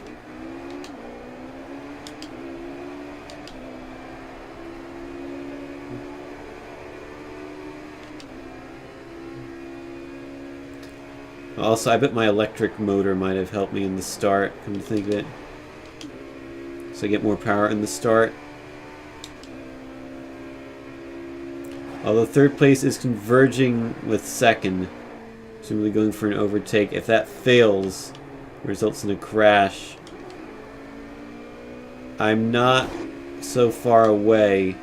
Also, I bet my electric motor might have helped me in the start, come to think of it. So I get more power in the start. Although 3rd place is converging with 2nd, presumably going for an overtake. If that fails, it results in a crash. I'm not so far away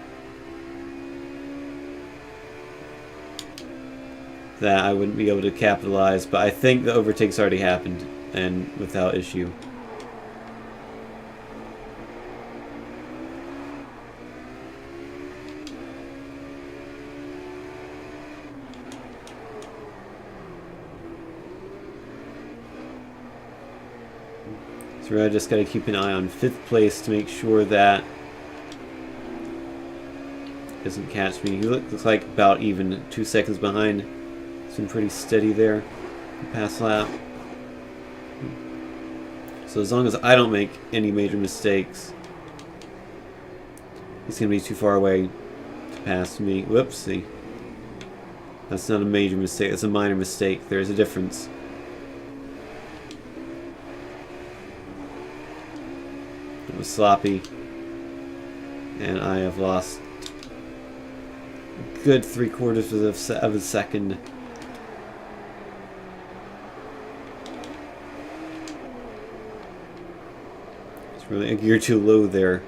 that I wouldn't be able to capitalize, but I think the overtake's already happened, and without issue. So I just got to keep an eye on 5th place to make sure that doesn't catch me. He looks like about even 2 seconds behind. It's been pretty steady there. The past lap. So as long as I don't make any major mistakes, he's going to be too far away to pass me. Whoopsie. That's not a major mistake. That's a minor mistake. There's a difference. It was sloppy. And I have lost a good 3/4 of a second. It's really a gear too low there.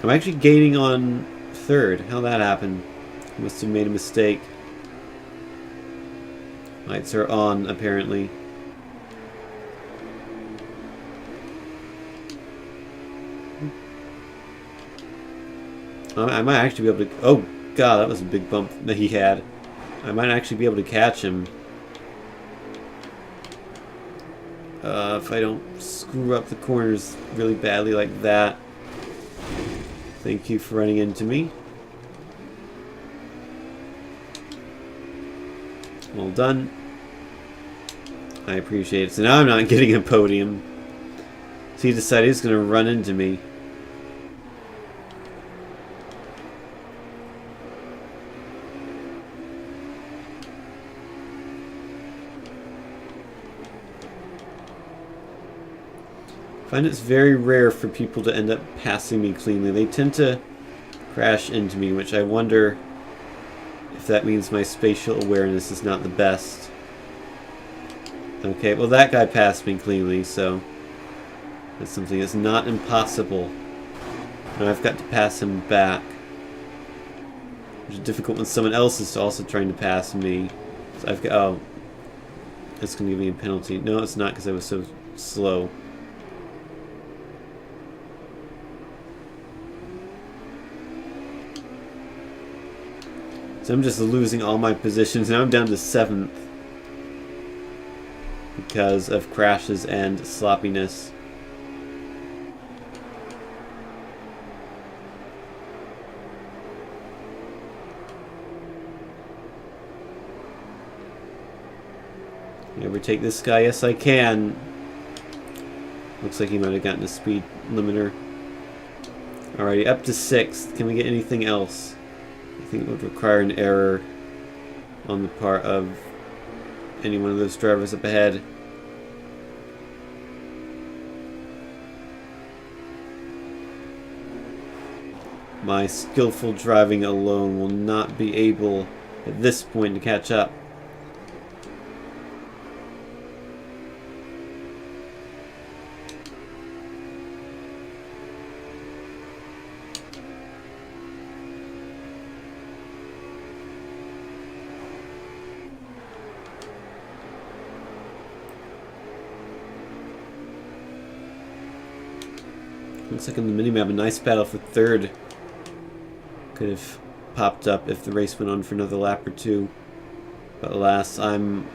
I'm actually gaining on 3rd. How'd that happen? Must have made a mistake. Lights are on, apparently. I might actually be able to... Oh, God, that was a big bump that he had. I might actually be able to catch him. If I don't screw up the corners really badly like that. Thank you for running into me. Well done. I appreciate it. So now I'm not getting a podium. So he decided he's going to run into me. I find it's very rare for people to end up passing me cleanly. They tend to crash into me, which I wonder if that means my spatial awareness is not the best. Okay, well that guy passed me cleanly, so that's something that's not impossible. Now I've got to pass him back. Which is difficult when someone else is also trying to pass me. So I've got... Oh. That's going to give me a penalty. No, it's not because I was so slow. So I'm just losing all my positions. Now I'm down to 7th because of crashes and sloppiness. Overtake this guy? Yes, I can. Looks like he might have gotten a speed limiter. Alrighty, up to 6th. Can we get anything else? I think it would require an error on the part of any one of those drivers up ahead. My skillful driving alone will not be able at this point to catch up. Looks like on the minimap a nice battle for 3rd could have popped up if the race went on for another lap or 2. But alas, I'm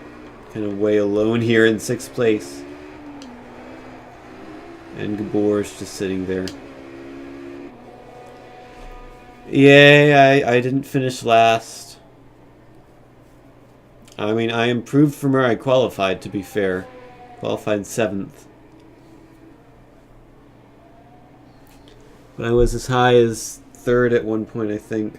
kind of way alone here in 6th place. And Gabor is just sitting there. Yay, I didn't finish last. I mean, I improved from where I qualified, to be fair. Qualified 7th. But I was as high as 3rd at one point, I think.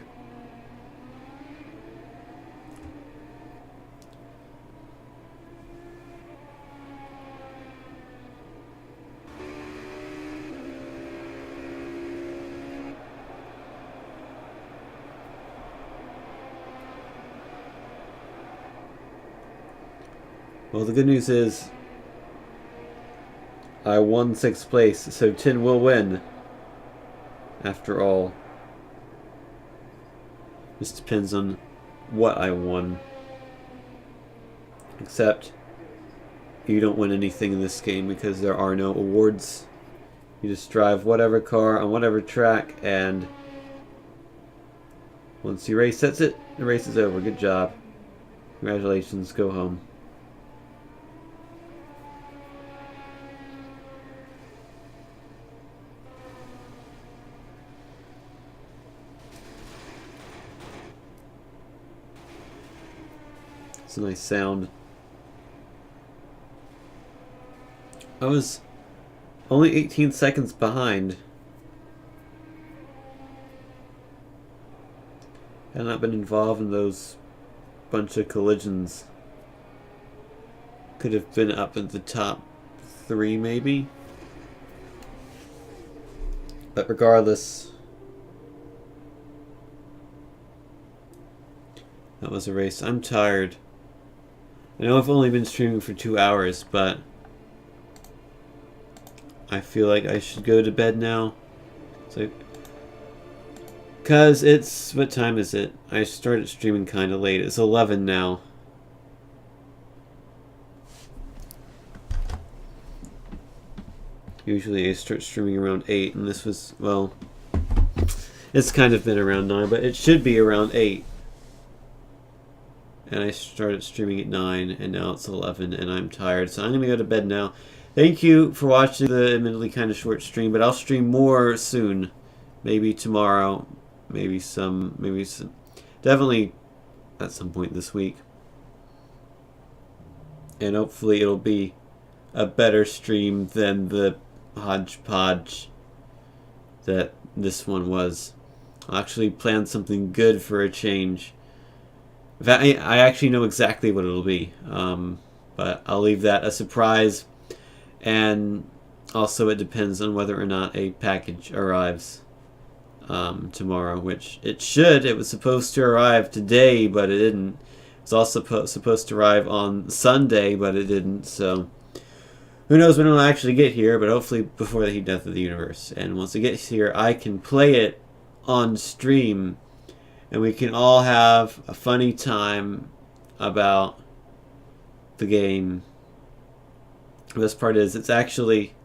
Well, the good news is I won 6th place, so Tin will win. After all, this depends on what I won. Except, you don't win anything in this game because there are no awards. You just drive whatever car on whatever track, and once you race sets it, the race is over. Good job. Congratulations, go home. a nice sound. I was only 18 seconds behind. Had not been involved in those bunch of collisions. Could have been up at the top 3 maybe. But regardless, that was a race. I'm tired. I know I've only been streaming for 2 hours, but I feel like I should go to bed now. So, because it's, what time is it? I started streaming kind of late. It's 11 now. Usually I start streaming around 8, and this was, well, it's kind of been around 9, but it should be around 8. And I started streaming at 9, and now it's 11, and I'm tired, so I'm going to go to bed now. Thank you for watching the admittedly kind of short stream, but I'll stream more soon. Maybe tomorrow, maybe some, definitely at some point this week. And hopefully it'll be a better stream than the hodgepodge that this one was. I'll actually plan something good for a change. In fact, I actually know exactly what it'll be, but I'll leave that a surprise. And also it depends on whether or not a package arrives tomorrow, which it should. It was supposed to arrive today, but it didn't. It was also supposed to arrive on Sunday, but it didn't, so who knows when it'll actually get here, but hopefully before the death of the universe. And once it gets here, I can play it on stream, and we can all have a funny time about the game. The best part is, it's actually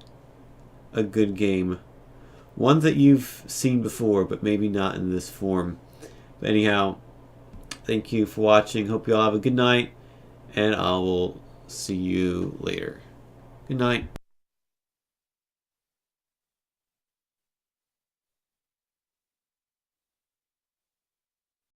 a good game. One that you've seen before, but maybe not in this form. But anyhow, thank you for watching. Hope you all have a good night, and I will see you later. Good night.